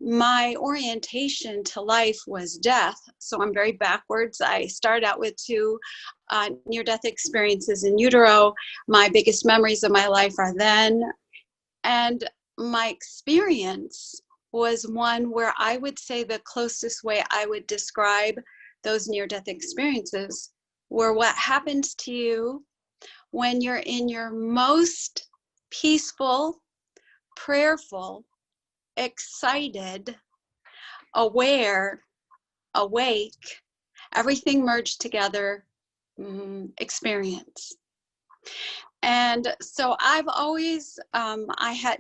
my orientation to life was death. So I'm very backwards. I started out with 2 near-death experiences in utero. My biggest memories of my life are then. And my experience was one where I would say the closest way I would describe those near-death experiences were what happens to you when you're in your most peaceful, prayerful, excited, aware, awake, everything merged together experience. And so I've always,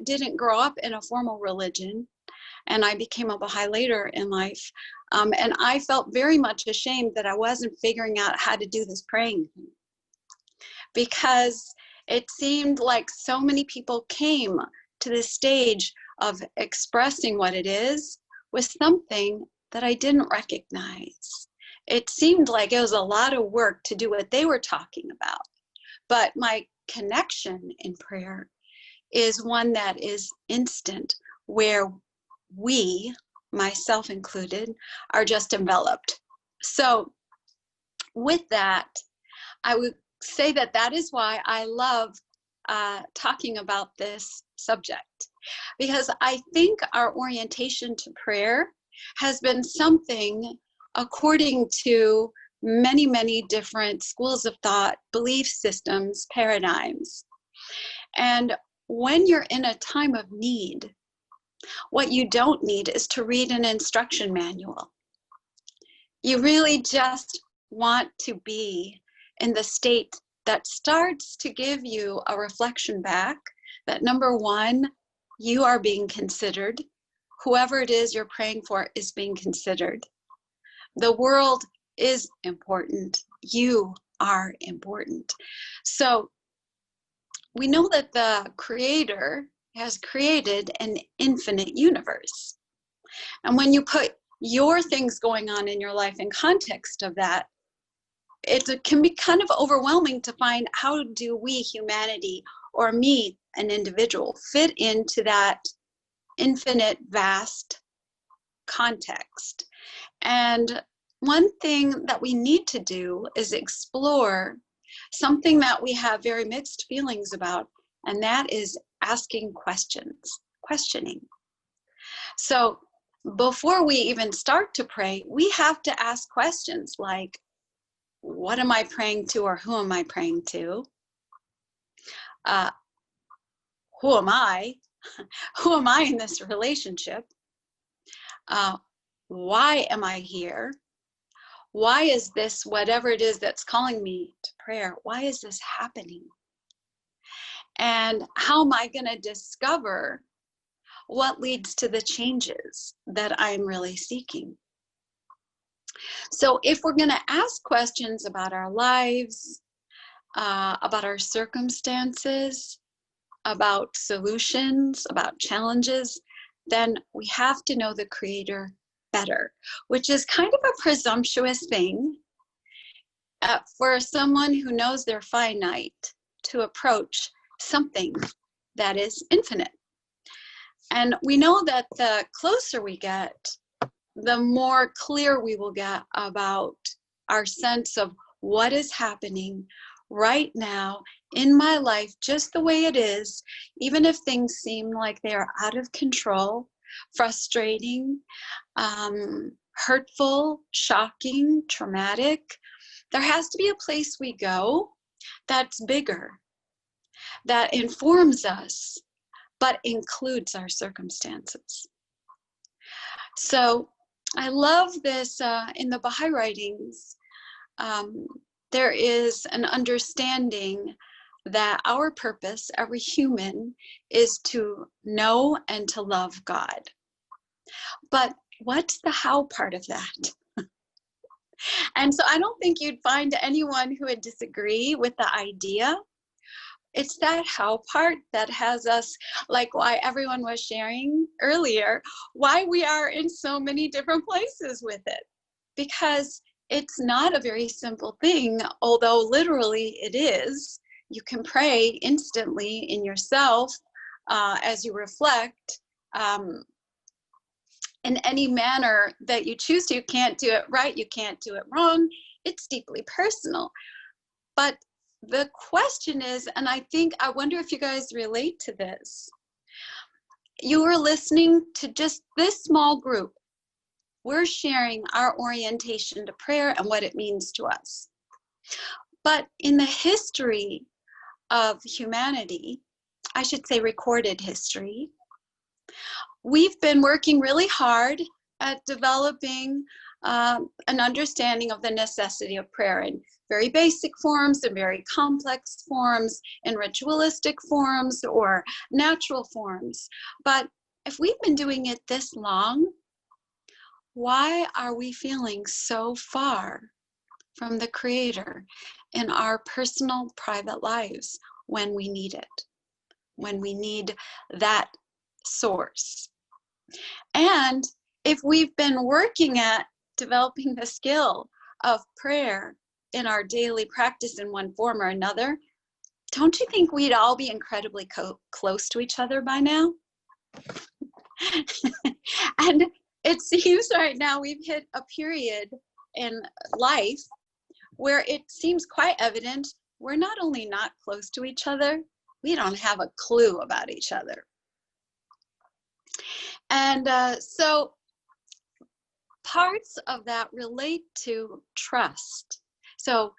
didn't grow up in a formal religion, and I became a Baha'i later in life. And I felt very much ashamed that I wasn't figuring out how to do this praying, because it seemed like so many people came to this stage of expressing what it is with something that I didn't recognize. It seemed like it was a lot of work to do what they were talking about. But my connection in prayer is one that is instant, where we, myself included, are just enveloped. So with that, I would say that that is why I love talking about this subject, because I think our orientation to prayer has been something, according to many, many different schools of thought, belief systems, paradigms. And when you're in a time of need, what you don't need is to read an instruction manual. You really just want to be in the state that starts to give you a reflection back that, number one, you are being considered. Whoever it is you're praying for is being considered. The world is important. You are important. So we know that the Creator has created an infinite universe. And when you put your things going on in your life in context of that, it can be kind of overwhelming to find, how do we, humanity, or me, an individual, fit into that infinite, vast context? And one thing that we need to do is explore something that we have very mixed feelings about, and that is asking questions, questioning. So before we even start to pray, we have to ask questions like, what am I praying to, or who am I praying to? Who am I? Who am I in this relationship? Why am I here? Why is this, whatever it is that's calling me to prayer, why is this happening? And how am I going to discover what leads to the changes that I'm really seeking? So if we're going to ask questions about our lives, about our circumstances, about solutions, about challenges, then we have to know the Creator better, which is kind of a presumptuous thing for someone who knows they're finite to approach something that is infinite. And we know that the closer we get, the more clear we will get about our sense of what is happening right now in my life, just the way it is, even if things seem like they are out of control, frustrating, hurtful, shocking, traumatic. There has to be a place we go that's bigger, that informs us, but includes our circumstances. So I love this in the Baha'i writings. There is an understanding that our purpose, every human, is to know and to love God. But what's the how part of that? And so I don't think you'd find anyone who would disagree with the idea. It's that how part that has us, like why everyone was sharing earlier, why we are in so many different places with it. Because it's not a very simple thing, although literally it is. You can pray instantly in yourself as you reflect. in any manner that you choose to. You can't do it right, you can't do it wrong. It's deeply personal. But the question is, and I wonder if you guys relate to this. You are listening to just this small group. We're sharing our orientation to prayer and what it means to us. But in the history of humanity, I should say recorded history, we've been working really hard at developing an understanding of the necessity of prayer in very basic forms and very complex forms, in ritualistic forms or natural forms. But if we've been doing it this long, why are we feeling so far from the Creator in our personal, private lives when we need it, when we need that source? And if we've been working at developing the skill of prayer in our daily practice in one form or another, don't you think we'd all be incredibly close to each other by now? And it seems right now we've hit a period in life where it seems quite evident we're not only not close to each other, we don't have a clue about each other. And so parts of that relate to trust. So,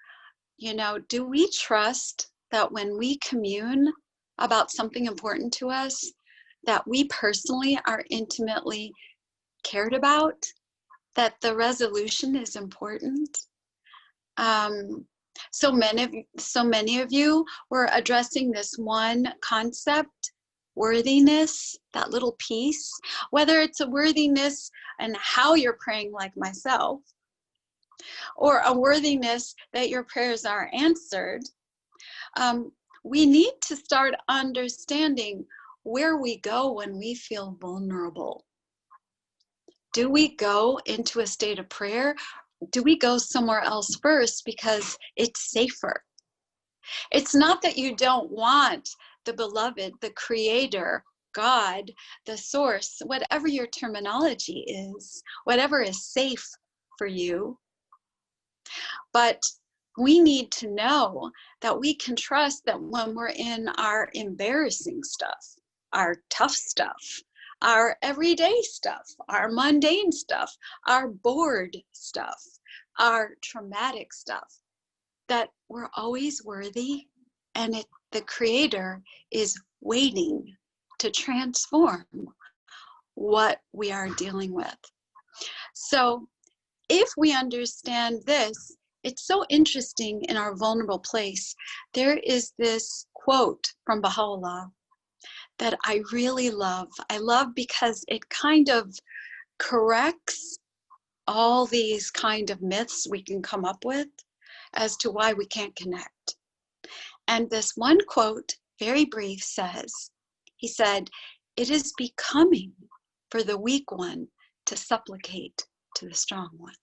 do we trust that when we commune about something important to us, that we personally are intimately cared about, that the resolution is important? So many of you were addressing this one concept, worthiness, that little piece, whether it's a worthiness and how you're praying like myself, or a worthiness that your prayers are answered. We need to start understanding where we go when we feel vulnerable. Do we go into a state of prayer? Do we go somewhere else first because it's safer? It's not that you don't want the beloved, the Creator, God, the source, whatever your terminology is, whatever is safe for you. But we need to know that we can trust that when we're in our embarrassing stuff, our tough stuff, our everyday stuff, our mundane stuff, our bored stuff, our traumatic stuff, that we're always worthy, and the Creator is waiting to transform what we are dealing with. So if we understand this, it's so interesting in our vulnerable place. There is this quote from Bahá'u'lláh that I really love. I love because it kind of corrects all these kind of myths we can come up with as to why we can't connect. And this one quote, very brief, he said, "It is becoming for the weak one to supplicate to the strong one."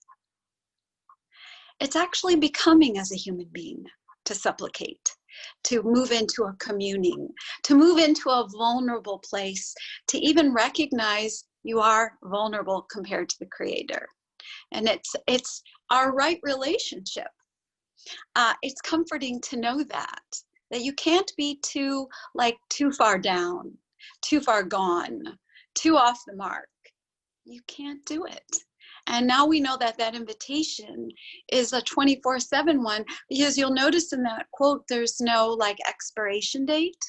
It's actually becoming as a human being to supplicate, to move into a communing, to move into a vulnerable place, to even recognize you are vulnerable compared to the Creator. And it's our right relationship. It's comforting to know that you can't be too far down, too far gone, too off the mark. You can't do it. And now we know that that invitation is a 24/7 one, because you'll notice in that quote, there's no expiration date.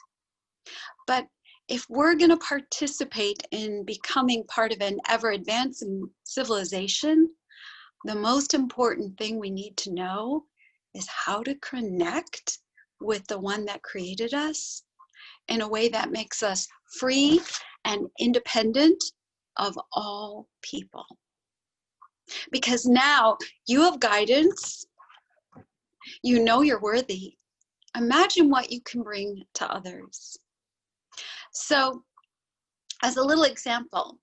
But if we're going to participate in becoming part of an ever advancing civilization, the most important thing we need to know is how to connect with the one that created us in a way that makes us free and independent of all people. Because now you have guidance, you know you're worthy. Imagine what you can bring to others. So, as a little example,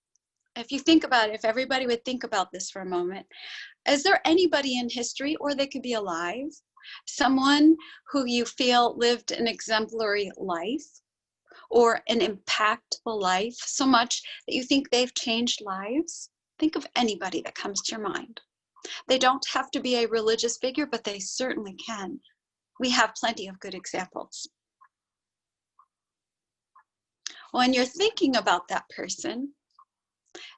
if you think about it, if everybody would think about this for a moment, is there anybody in history, or they could be alive, someone who you feel lived an exemplary life or an impactful life so much that you think they've changed lives? Think of anybody that comes to your mind. They don't have to be a religious figure, but they certainly can. We have plenty of good examples. When you're thinking about that person,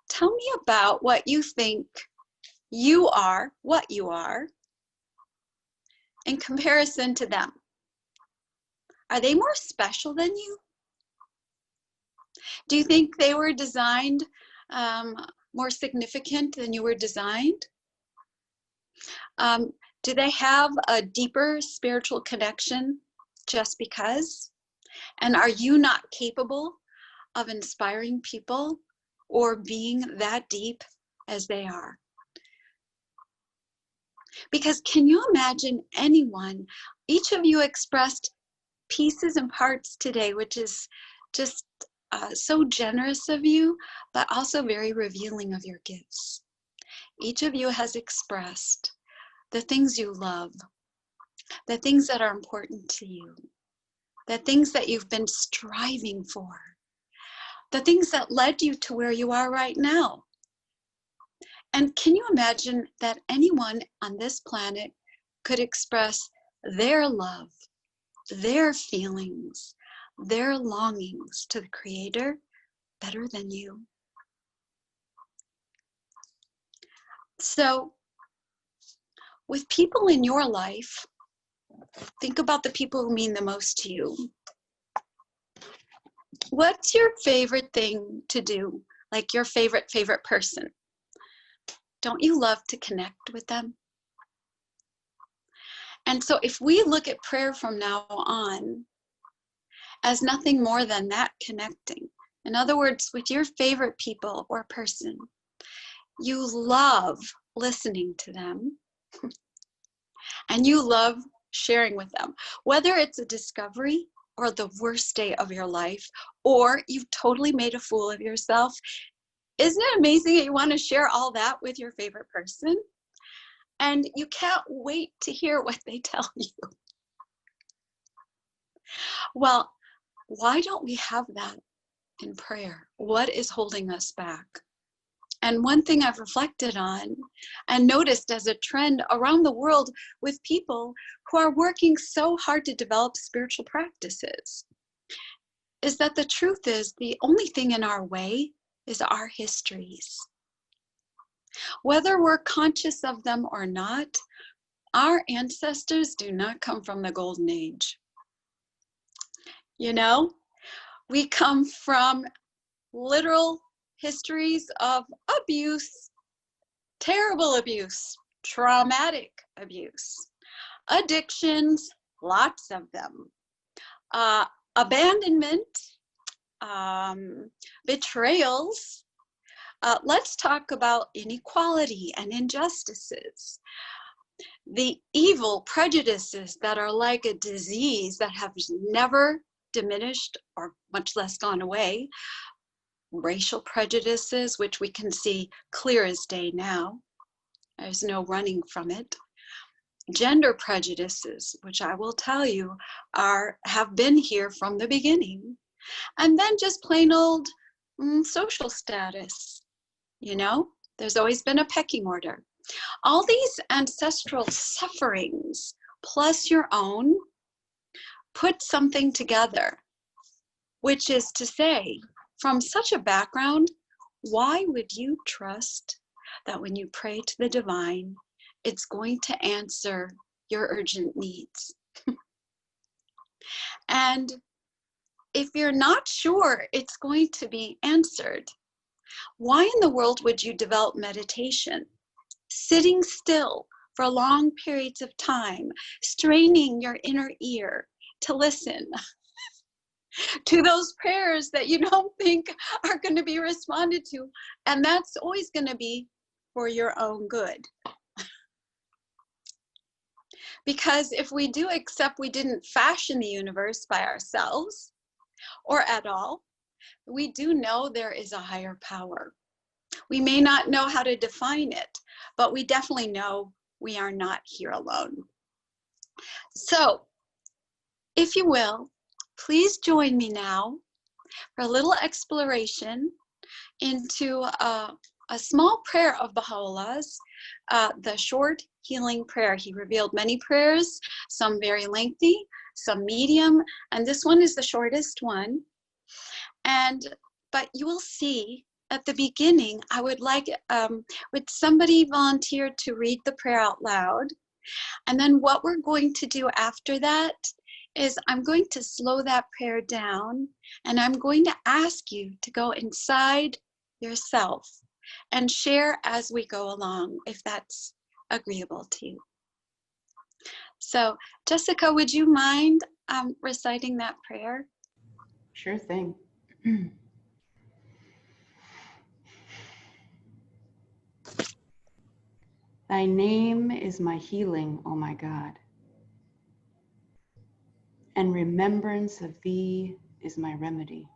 tell me about what you think you are, what you are, in comparison to them. Are they more special than you? Do you think they were designed more significant than you were designed? Do they have a deeper spiritual connection just because? And are you not capable of inspiring people or being that deep as they are? Because can you imagine anyone, each of you expressed pieces and parts today, which is just so generous of you, but also very revealing of your gifts. Each of you has expressed the things you love, the things that are important to you, the things that you've been striving for, the things that led you to where you are right now. And can you imagine that anyone on this planet could express their love, their feelings, their longings to the Creator better than you? So, with people in your life, think about the people who mean the most to you. What's your favorite thing to do? Like your favorite person? Don't you love to connect with them? And so if we look at prayer from now on as nothing more than that connecting, in other words, with your favorite people or person, you love listening to them and you love sharing with them, whether it's a discovery or the worst day of your life, or you've totally made a fool of yourself. Isn't it amazing that you want to share all that with your favorite person? And you can't wait to hear what they tell you. Well, why don't we have that in prayer? What is holding us back? And one thing I've reflected on and noticed as a trend around the world with people who are working so hard to develop spiritual practices is that the truth is the only thing in our way is our histories. Whether we're conscious of them or not, our ancestors do not come from the golden age. You know, we come from literal histories of abuse, terrible abuse, traumatic abuse, addictions, lots of them, abandonment, betrayals. Let's talk about inequality and injustices. The evil prejudices that are like a disease that have never diminished or much less gone away. Racial prejudices, which we can see clear as day now. There's no running from it. Gender prejudices, which I will tell you have been here from the beginning. And then just plain old social status. You know, there's always been a pecking order. All these ancestral sufferings, plus your own, put something together, which is to say, from such a background, why would you trust that when you pray to the divine, it's going to answer your urgent needs? And if you're not sure it's going to be answered, why in the world would you develop meditation? Sitting still for long periods of time, straining your inner ear to listen to those prayers that you don't think are going to be responded to. And that's always going to be for your own good. Because if we do accept we didn't fashion the universe by ourselves or at all, we do know there is a higher power. We may not know how to define it, but we definitely know we are not here alone. So, if you will, please join me now for a little exploration into a small prayer of Bahá'u'llah's, the short healing prayer. He revealed many prayers, some very lengthy, some medium, and this one is the shortest one. But you will see at the beginning, I would like, would somebody volunteer to read the prayer out loud? And then what we're going to do after that is I'm going to slow that prayer down, and I'm going to ask you to go inside yourself and share as we go along, if that's agreeable to you. So Jessica, would you mind reciting that prayer? Sure thing. Thy name is my healing, O my God, and remembrance of thee is my remedy.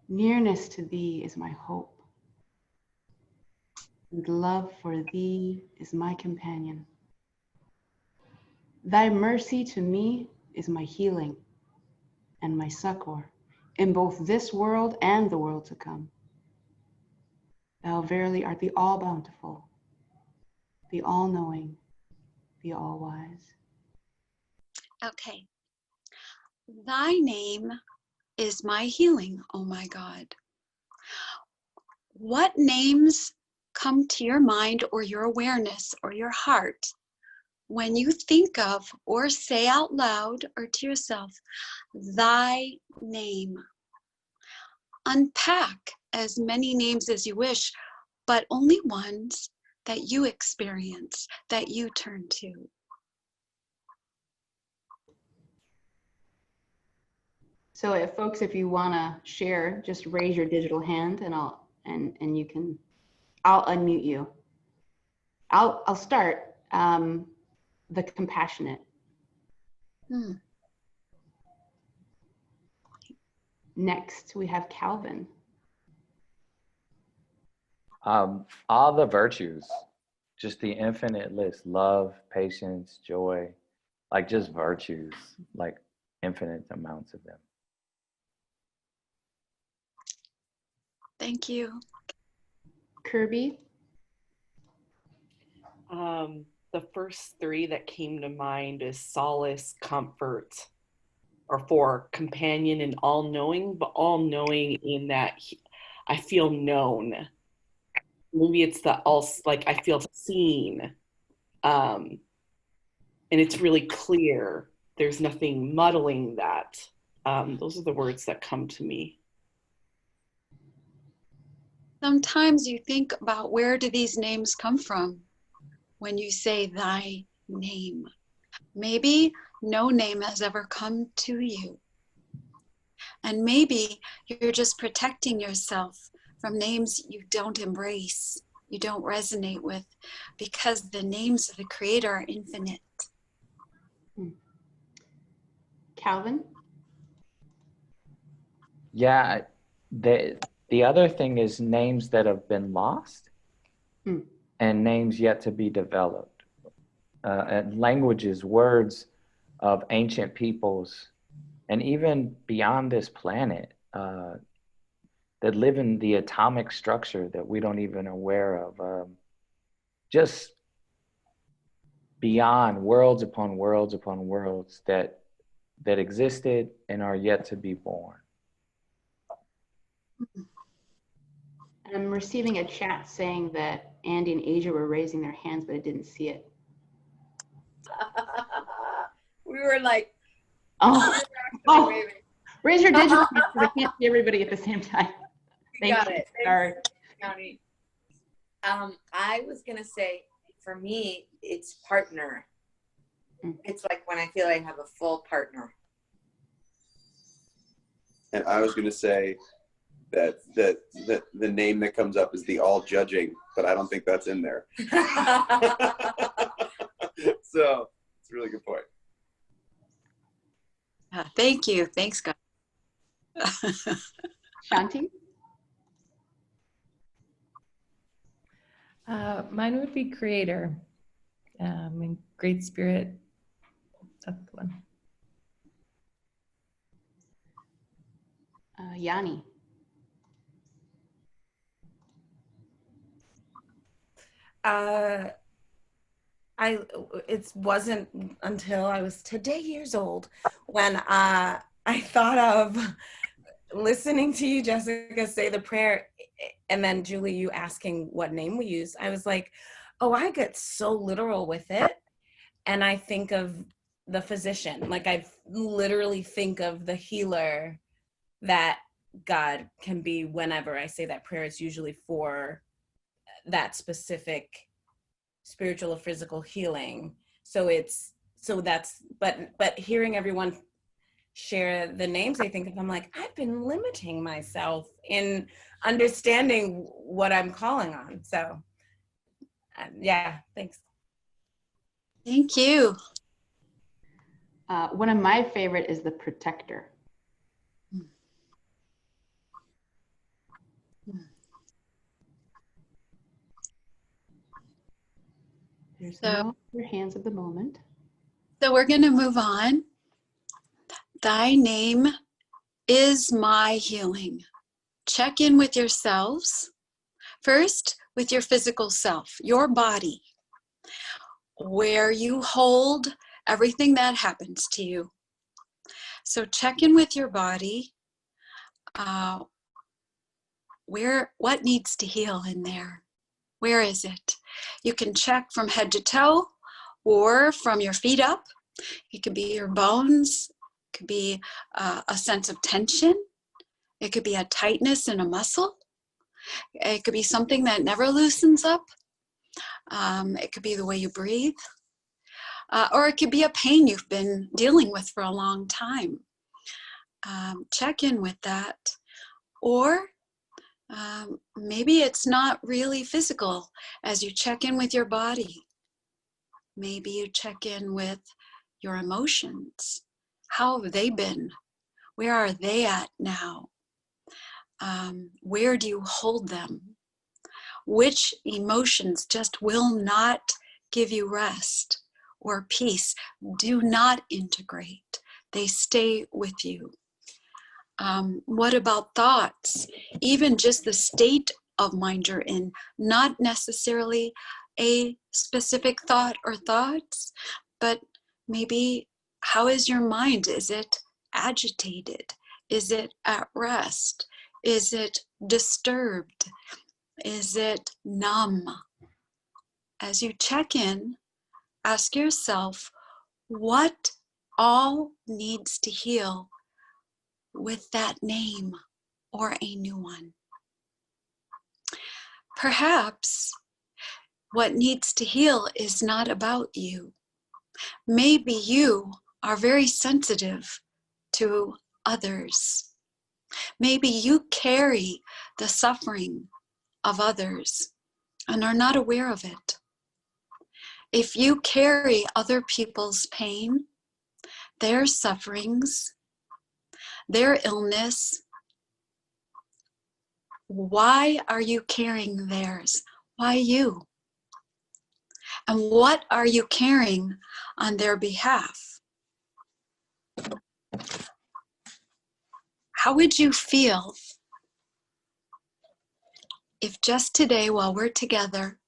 Nearness to thee is my hope, and love for thee is my companion. Thy mercy to me is my healing and my succor in both this world and the world to come. Thou verily art the All-Bountiful, the All-Knowing, the All-Wise. Okay. Thy name is my healing, oh my God. What names come to your mind or your awareness or your heart when you think of or say out loud or to yourself, thy name? Unpack as many names as you wish, but only ones that you experience, that you turn to. So folks, if you want to share, just raise your digital hand and I'll unmute you. I'll start. The compassionate. Next, we have Calvin. All the virtues, just the infinite list: love, patience, joy, like just virtues, like infinite amounts of them. Thank you. Kirby. The first three that came to mind is solace, comfort, or for companion and all-knowing, but all-knowing in that I feel known. Maybe it's the like I feel seen. And it's really clear. There's nothing muddling that. Those are the words that come to me. Sometimes you think about, where do these names come from when you say thy name? Maybe no name has ever come to you. And maybe you're just protecting yourself from names you don't embrace, you don't resonate with, because the names of the Creator are infinite. Calvin? Yeah, the other thing is names that have been lost and names yet to be developed. And languages, words of ancient peoples, and even beyond this planet, that live in the atomic structure that we don't even aware of. Just beyond worlds upon worlds upon worlds that existed and are yet to be born. I'm receiving a chat saying that Andy and Asia were raising their hands, but I didn't see it. We were like, waving. Raise your digital hands because I can't see everybody at the same time. Got it. Sorry. I was gonna say, for me, it's partner. It's like when I feel I have a full partner. And I was gonna say that the name that comes up is the all judging, but I don't think that's in there. So it's a really good point. Thank you. Thanks, guys. Shanti? Mine would be creator. And great spirit. That's the one. Yanni? It wasn't until I was today years old when I thought of listening to you, Jessica, say the prayer, and then Julie, you asking what name we use. I was like, oh, I get so literal with it. And I think of the physician, like I literally think of the healer that God can be whenever I say that prayer. It's usually for that specific spiritual or physical healing. But hearing everyone share the names I think of, I'm like, I've been limiting myself in understanding what I'm calling on. So yeah, thanks. Thank you. One of my favorite is the protector. There's no other hands at the moment. So we're going to move on. Thy name is my healing. Check in with yourselves. First, with your physical self, your body, where you hold everything that happens to you. So check in with your body. What needs to heal in there? Where is it? You can check from head to toe or from your feet up. It could be your bones. It could be a sense of tension. It could be a tightness in a muscle. It could be something that never loosens up. It could be the way you breathe. Or it could be a pain you've been dealing with for a long time. Check in with that. Or maybe it's not really physical as you check in with your body. Maybe you check in with your emotions. How have they been? Where are they at now? Where do you hold them? Which emotions just will not give you rest or peace? Do not integrate. They stay with you. What about thoughts? Even just the state of mind you're in, not necessarily a specific thought or thoughts, but maybe how is your mind? Is it agitated? Is it at rest? Is it disturbed? Is it numb? As you check in, ask yourself, what all needs to heal with that name or a new one? Perhaps what needs to heal is not about you. Maybe you are very sensitive to others. Maybe you carry the suffering of others and are not aware of it. If you carry other people's pain, their sufferings, their illness, why are you carrying theirs? Why you? And what are you carrying on their behalf? How would you feel if just today while we're together,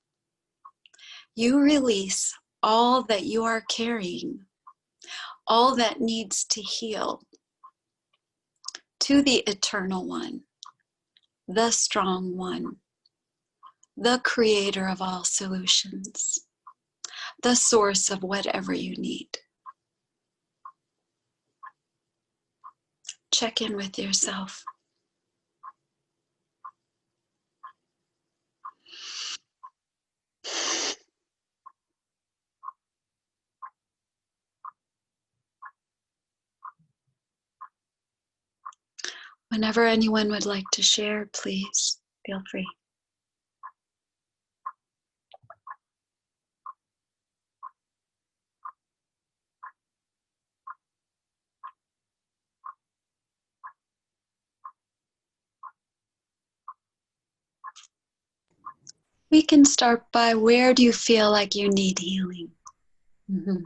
you release all that you are carrying, all that needs to heal, to the Eternal One, the Strong One, the Creator of all solutions, the source of whatever you need? Check in with yourself. Whenever anyone would like to share, please feel free. We can start by, where do you feel like you need healing? Mm-hmm.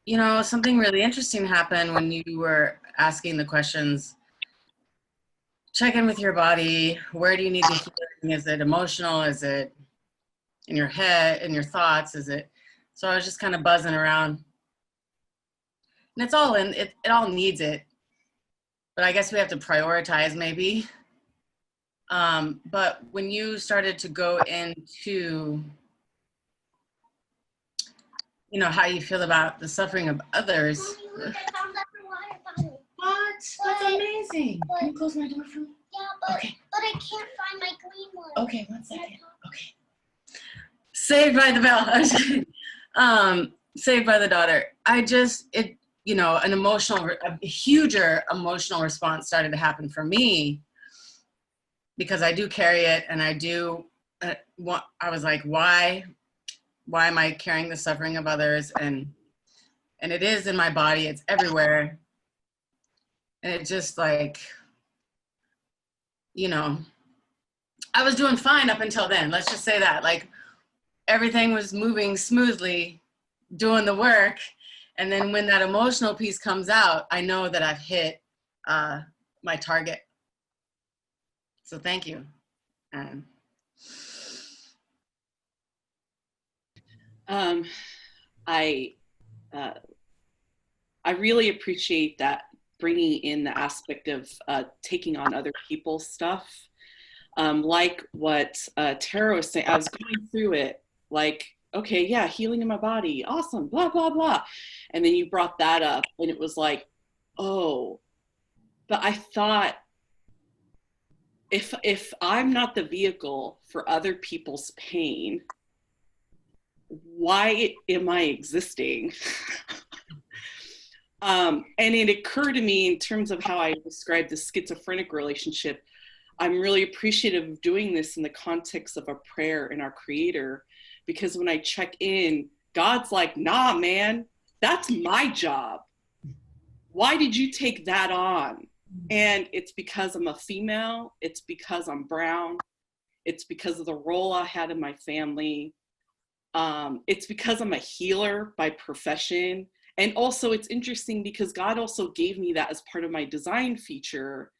You know, something really interesting happened when you were asking the questions. Check in with your body. Where do you need the healing? Is it emotional? Is it in your head, in your thoughts? Is it? So I was just kind of buzzing around. And it's all in, it all needs it. But I guess we have to prioritize maybe. But when you started to go into, you know, how you feel about the suffering of others. What? That's amazing. Can you close my door for me? Yeah, okay. But I can't find my green one. Okay, 1 second. Okay. Saved by the bell. I was kidding. Saved by the daughter. You know, a huger emotional response started to happen for me because I do carry it, and I do. I was like, why am I carrying the suffering of others? And it is in my body. It's everywhere. And it just like, you know, I was doing fine up until then. Let's just say that. Like, everything was moving smoothly, doing the work. And then when that emotional piece comes out, I know that I've hit my target. So thank you. I really appreciate that, bringing in the aspect of taking on other people's stuff. Like what Tara was saying, I was going through it like, okay, yeah, healing in my body, awesome, blah, blah, blah. And then you brought that up, and it was like, oh, but I thought, if I'm not the vehicle for other people's pain, why am I existing? And it occurred to me in terms of how I described the schizophrenic relationship. I'm really appreciative of doing this in the context of a prayer in our Creator, because when I check in, God's like, nah, man, that's my job. Why did you take that on? And it's because I'm a female. It's because I'm brown. It's because of the role I had in my family. It's because I'm a healer by profession. And also it's interesting because God also gave me that as part of my design feature,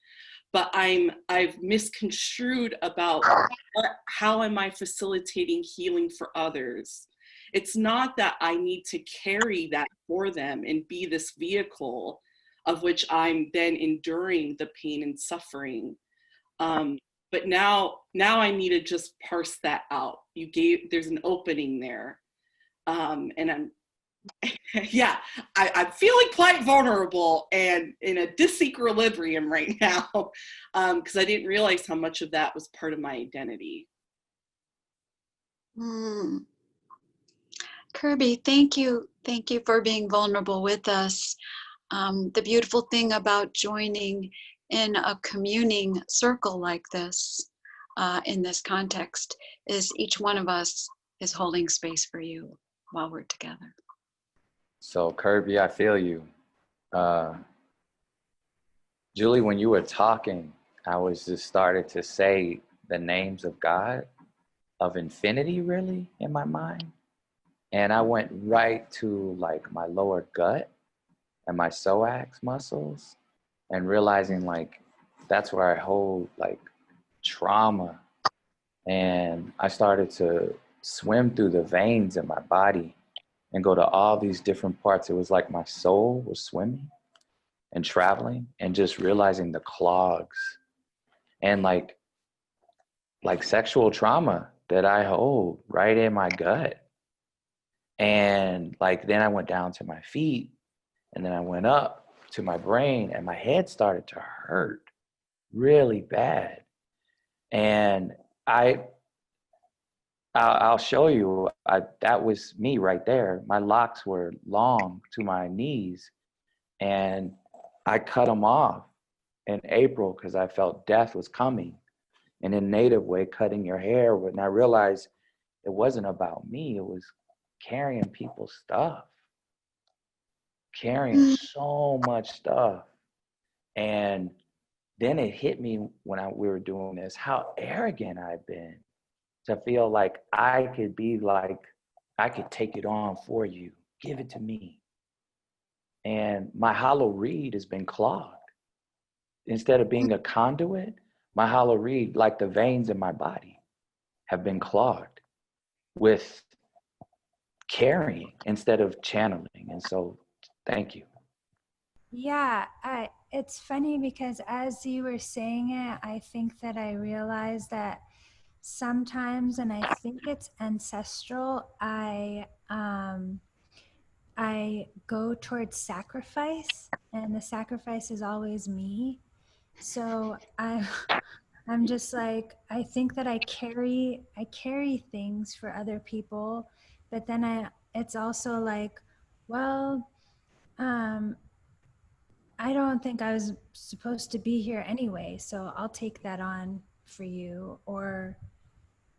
but I've misconstrued about how am I facilitating healing for others. It's not that I need to carry that for them and be this vehicle of which I'm then enduring the pain and suffering. But now I need to just parse that out. There's an opening there. And yeah, I'm feeling quite vulnerable and in a disequilibrium right now, because I didn't realize how much of that was part of my identity. Kirby, thank you. Thank you for being vulnerable with us. The beautiful thing about joining in a communing circle like this, in this context, is each one of us is holding space for you while we're together. So Kirby, I feel you. Julie, when you were talking, I was just started to say the names of God, of infinity really, in my mind. And I went right to like my lower gut and my psoas muscles, and realizing like that's where I hold like trauma. And I started to swim through the veins in my body and go to all these different parts. It was like my soul was swimming and traveling, and just realizing the clogs and like sexual trauma that I hold right in my gut. And like then I went down to my feet, and then I went up to my brain, and my head started to hurt really bad. And I'll show you, that was me right there. My locks were long to my knees, and I cut them off in April because I felt death was coming. And in Native way, cutting your hair, and I realized it wasn't about me. It was carrying people's stuff, carrying so much stuff. And then it hit me when we were doing this, how arrogant I've been to feel like I could be like, I could take it on for you. Give it to me. and my hollow reed has been clogged. Instead of being a conduit, my hollow reed, like the veins in my body, have been clogged with carrying instead of channeling. And so thank you. Yeah, it's funny because as you were saying it, I think that I realized that sometimes, and I think it's ancestral, I go towards sacrifice, and the sacrifice is always me. So I'm just like, I think that I carry things for other people, but then it's also like, well, I don't think I was supposed to be here anyway, so I'll take that on for you. Or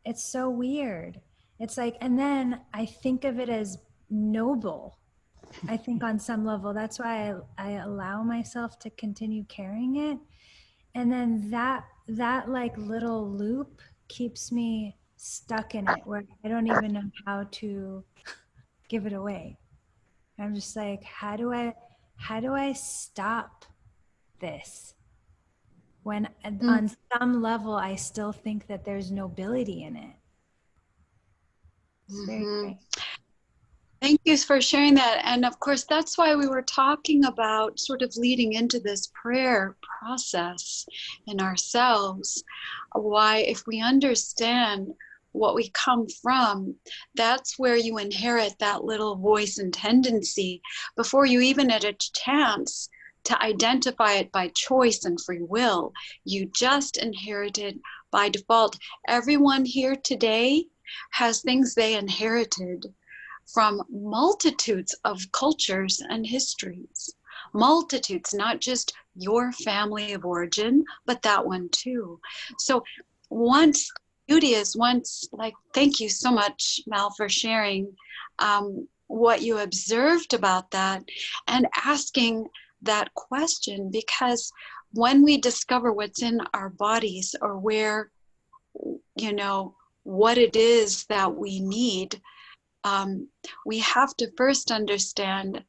it's so weird. It's like, and then I think of it as noble. I think on some level, that's why I allow myself to continue carrying it. And then that like little loop keeps me stuck in it, where I don't even know how to give it away. I'm just like, how do I stop this when on some level I still think that there's nobility in it? It's very great. Thank you for sharing that. And of course, that's why we were talking about sort of leading into this prayer process in ourselves. Why, if we understand what we come from, that's where you inherit that little voice and tendency before you even had a chance to identify it by choice and free will. You just inherited by default. Everyone here today has things they inherited from multitudes of cultures and histories. Multitudes, not just your family of origin, but that one too. So once, beauty is once, like, thank you so much, Mal, for sharing what you observed about that and asking that question, because when we discover what's in our bodies, or where, you know, what it is that we need, we have to first understand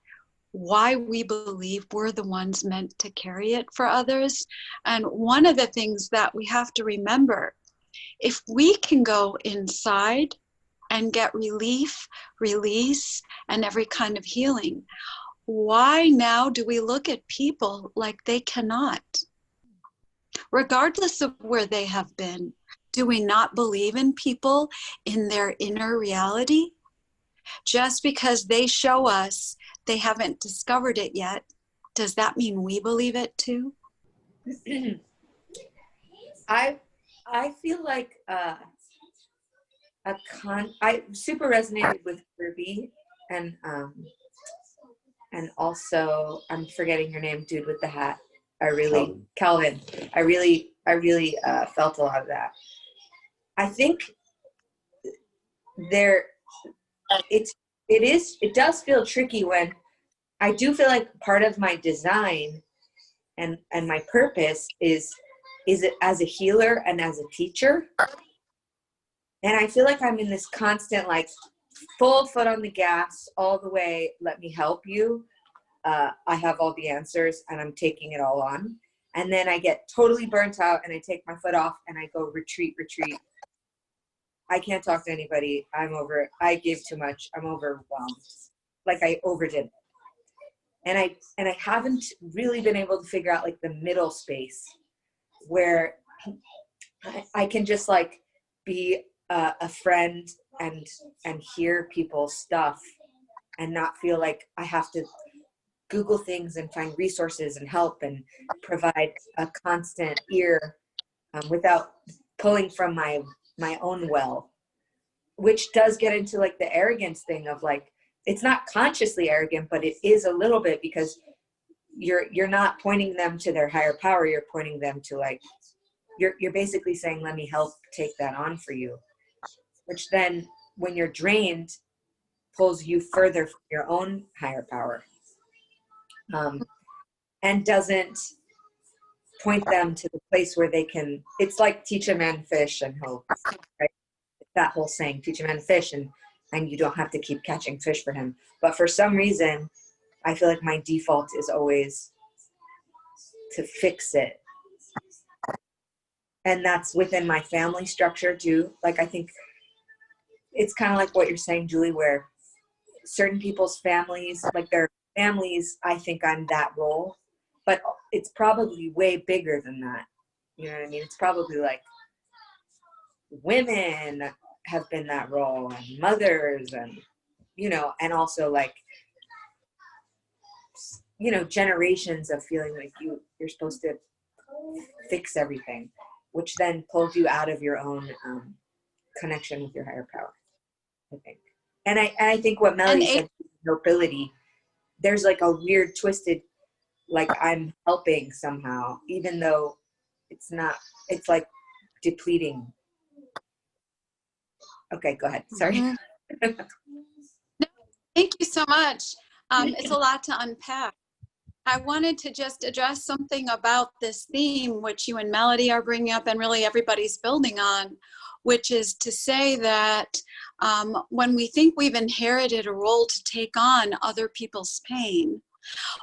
why we believe we're the ones meant to carry it for others. And one of the things that we have to remember, if we can go inside and get relief, release, and every kind of healing, why now do we look at people like they cannot? Regardless of where they have been, do we not believe in people in their inner reality? Just because they show us they haven't discovered it yet, does that mean we believe it too? I feel like I super resonated with Kirby, and also I'm forgetting your name, dude with the hat. Calvin. I really felt a lot of that. I think it does feel tricky when I do feel like part of my design and my purpose is it as a healer and as a teacher. And I feel like I'm in this constant, like, full foot on the gas all the way. Let me help you. I have all the answers and I'm taking it all on. And then I get totally burnt out and I take my foot off and I go retreat. I can't talk to anybody. I'm over it. I gave too much. I'm overwhelmed. Like, I overdid it. And I haven't really been able to figure out, like, the middle space where I can just, like, be a friend and hear people's stuff and not feel like I have to Google things and find resources and help and provide a constant ear without pulling from my own well, which does get into, like, the arrogance thing of, like, it's not consciously arrogant, but it is a little bit, because you're not pointing them to their higher power. You're pointing them to, like, you're basically saying, let me help take that on for you, which then when you're drained pulls you further from your own higher power, and doesn't point them to the place where they can. It's like teach a man fish and he'll, right? That whole saying, teach a man to fish and you don't have to keep catching fish for him. But for some reason, I feel like my default is always to fix it. And that's within my family structure too. Like, I think it's kind of like what you're saying, Julie, where certain people's families, like their families, I think I'm that role, but it's probably way bigger than that. You know what I mean? It's probably like women have been that role, and mothers, and, you know, and also like, you know, generations of feeling like you're supposed to fix everything, which then pulls you out of your own connection with your higher power, I think. And I think what Melody said, nobility, there's like a weird twisted, like I'm helping somehow, even though it's not, it's like depleting. Okay, go ahead. Sorry. No, thank you so much. It's a lot to unpack. I wanted to just address something about this theme, which you and Melody are bringing up, and really everybody's building on, which is to say that when we think we've inherited a role to take on other people's pain,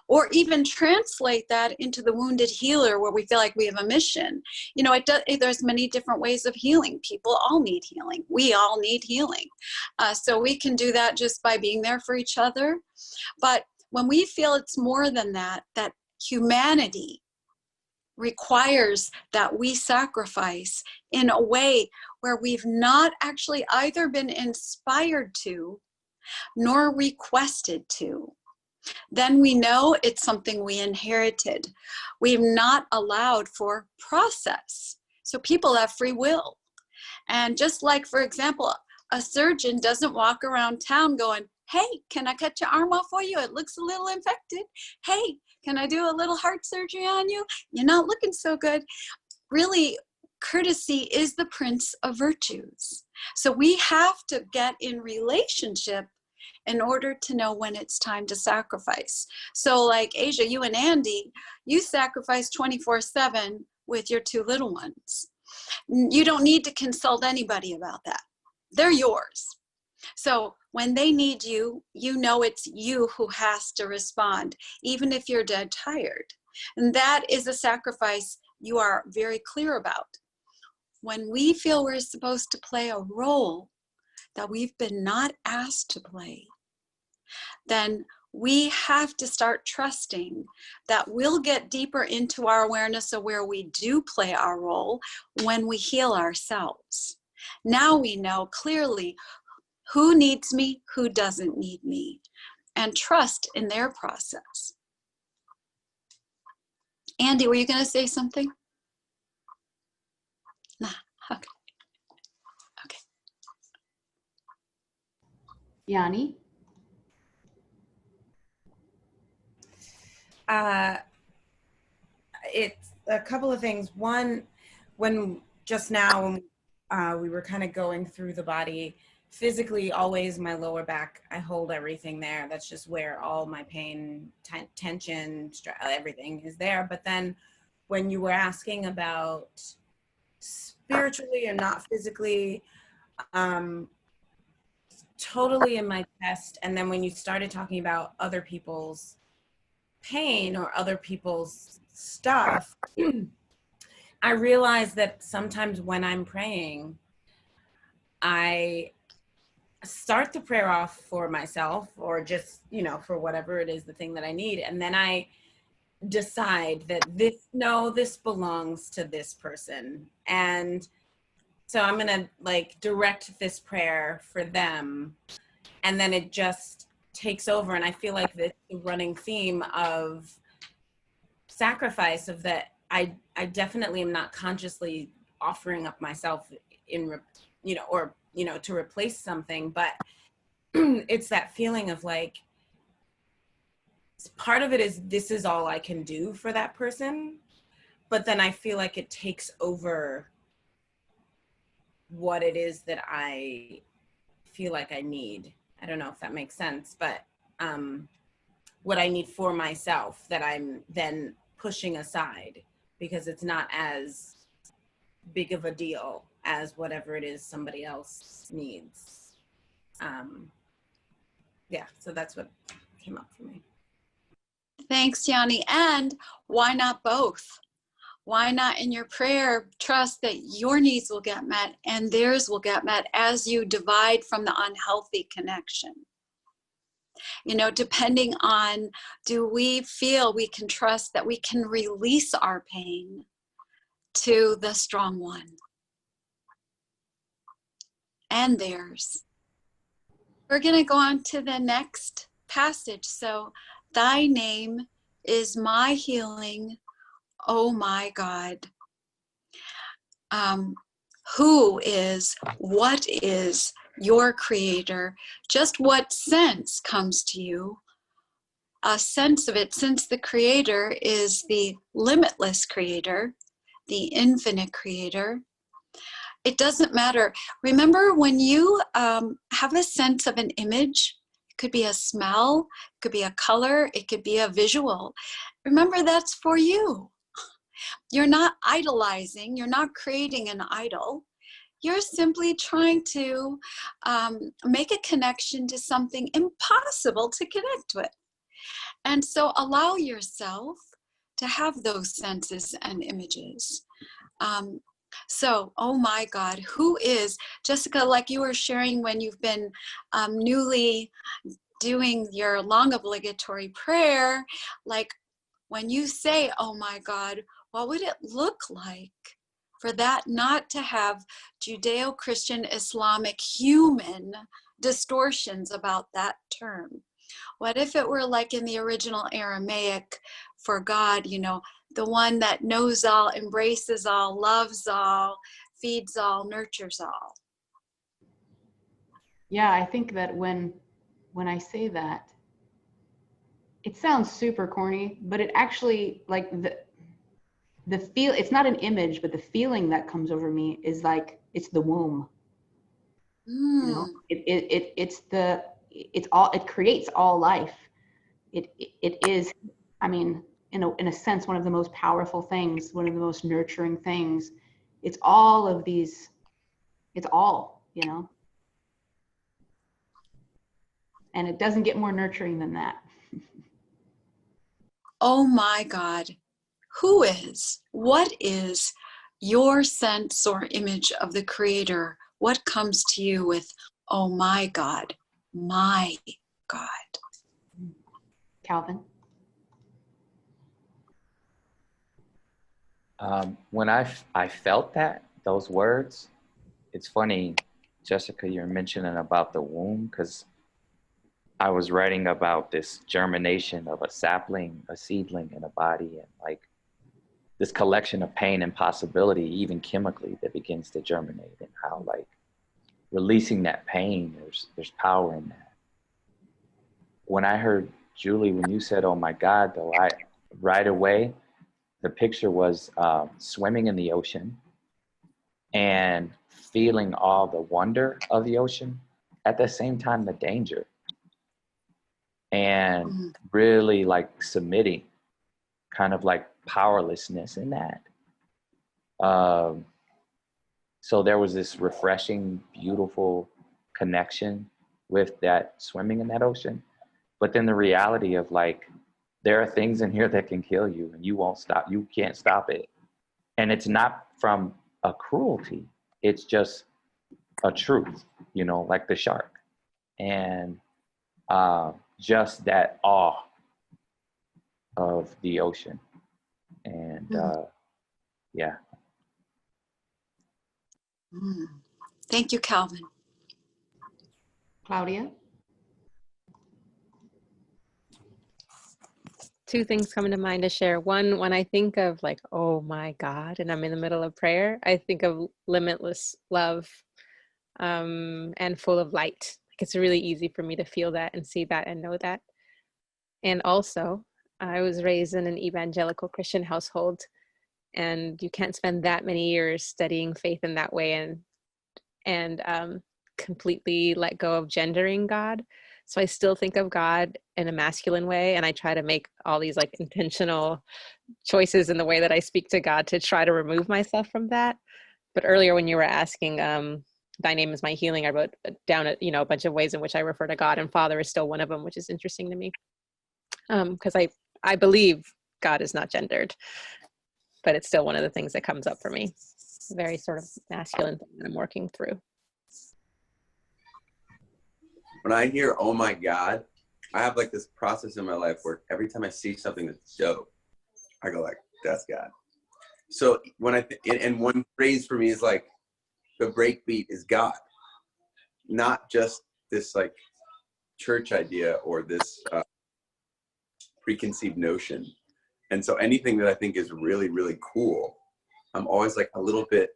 or even translate that into the wounded healer where we feel like we have a mission. You know, there's many different ways of healing. People all need healing. We all need healing. So we can do that just by being there for each other. But when we feel it's more than that, that humanity requires that we sacrifice in a way where we've not actually either been inspired to nor requested to, then we know it's something we inherited. We've not allowed for process. So people have free will. And just like, for example, a surgeon doesn't walk around town going, hey, can I cut your arm off for you? It looks a little infected. Hey, can I do a little heart surgery on you? You're not looking so good. Really, courtesy is the prince of virtues. So we have to get in relationship in order to know when it's time to sacrifice. So like Asia, you and Andy, you sacrifice 24/7 with your two little ones. You don't need to consult anybody about that. They're yours. So when they need you, you know it's you who has to respond, even if you're dead tired. And that is a sacrifice you are very clear about. When we feel we're supposed to play a role that we've been not asked to play, then we have to start trusting that we'll get deeper into our awareness of where we do play our role when we heal ourselves. Now we know clearly who needs me, who doesn't need me, and trust in their process. Andy, were you going to say something? Nah, okay. Okay. Yanni? It's a couple of things. One, when just now we were kind of going through the body, physically, always my lower back, I hold everything there. That's just where all my pain, tension, everything is there. But then when you were asking about spiritually and not physically, totally in my chest. And then when you started talking about other people's pain or other people's stuff, I realized that sometimes when I'm praying, I start the prayer off for myself or just, you know, for whatever it is, the thing that I need. And then I decide that this belongs to this person. And so I'm going to like direct this prayer for them. And then it just takes over. And I feel like the running theme of sacrifice of that, I definitely am not consciously offering up myself in, you know, or, you know, to replace something, but it's that feeling of like, part of it is this is all I can do for that person, but then I feel like it takes over what it is that I feel like I need. I don't know if that makes sense, but what I need for myself that I'm then pushing aside because it's not as big of a deal as whatever it is somebody else needs. Yeah, so that's what came up for me. Thanks, Yanni. And why not both? Why not in your prayer trust that your needs will get met and theirs will get met as you divide from the unhealthy connection? You know, depending on, do we feel we can trust that we can release our pain to the strong one and theirs? We're going to go on to the next passage. So, thy name is my healing, oh my God. Who is, what is your creator? Just what sense comes to you? A sense of it, since the creator is the limitless creator, the infinite creator. It doesn't matter. Remember when you have a sense of an image, it could be a smell, it could be a color, it could be a visual. Remember, that's for you. You're not idolizing, you're not creating an idol. You're simply trying to make a connection to something impossible to connect with. And so allow yourself to have those senses and images. So, oh my God, who is, Jessica, like you were sharing when you've been newly doing your long obligatory prayer, like when you say, oh my God, what would it look like for that not to have Judeo-Christian, Islamic, human distortions about that term? What if it were like in the original Aramaic for God, you know, the one that knows all, embraces all, loves all, feeds all, nurtures all? Yeah, I think that when I say that, it sounds super corny, but it actually, like, the feel, it's not an image, but the feeling that comes over me is like it's the womb. You know, it creates all life. It is, I mean, in a sense, one of the most powerful things, one of the most nurturing things. It's all of these, it's all, you know, and it doesn't get more nurturing than that. Oh my God, who is, what is your sense or image of the Creator? What comes to you with, oh my God, my God? Calvin? When I felt those words, it's funny, Jessica, you're mentioning about the womb, because I was writing about this germination of a sapling, a seedling in a body, and like this collection of pain and possibility, even chemically, that begins to germinate, and how like releasing that pain, there's power in that. When I heard Julie, when you said, oh my God, though, right away, the picture was swimming in the ocean and feeling all the wonder of the ocean, at the same time the danger, and really like submitting, kind of like powerlessness in that. So there was this refreshing, beautiful connection with that swimming in that ocean. But then the reality of like, there are things in here that can kill you and you won't stop, you can't stop it. And it's not from a cruelty, it's just a truth, you know, like the shark. And just that awe of the ocean. And yeah. Thank you, Calvin. Claudia? Two things come to mind to share. One, when I think of like, oh my God, and I'm in the middle of prayer, I think of limitless love and full of light. Like it's really easy for me to feel that and see that and know that. And also, I was raised in an evangelical Christian household, and you can't spend that many years studying faith in that way and completely let go of gendering God. So I still think of God in a masculine way, and I try to make all these like intentional choices in the way that I speak to God to try to remove myself from that. But earlier when you were asking, thy name is my healing, I wrote down a bunch of ways in which I refer to God, and Father is still one of them, which is interesting to me. Because I believe God is not gendered, but it's still one of the things that comes up for me. Very sort of masculine thing that I'm working through. When I hear, oh my God, I have like this process in my life where every time I see something that's dope, I go like, that's God. So when and one phrase for me is like, the breakbeat is God, not just this like church idea or this preconceived notion. And so anything that I think is really, really cool, I'm always like a little bit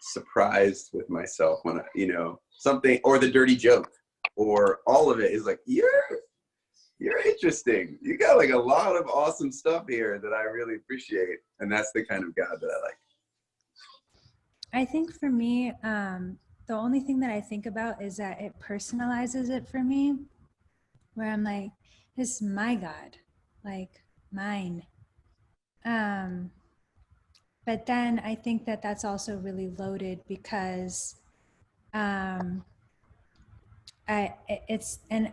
surprised with myself when I, you know, something, or the dirty joke, or all of it is like, you're interesting. You got like a lot of awesome stuff here that I really appreciate. And that's the kind of God that I like. I think for me, the only thing that I think about is that it personalizes it for me, where I'm like, this is my God, like mine. But then I think that that's also really loaded because and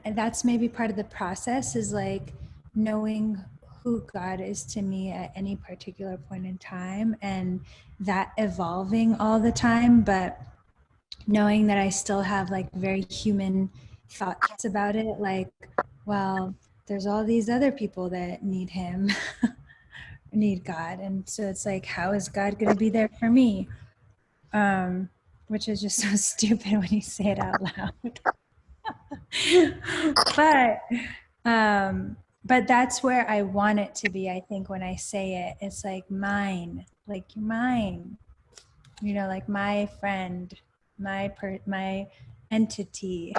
that's maybe part of the process is like knowing who God is to me at any particular point in time, and that evolving all the time, but knowing that I still have like very human thoughts about it, like, well, there's all these other people that need him, need God. And so it's like, how is God going to be there for me? Which is just so stupid when you say it out loud. But that's where I want it to be. I think when I say it, it's like mine, like you're mine, you know, like my friend, my entity.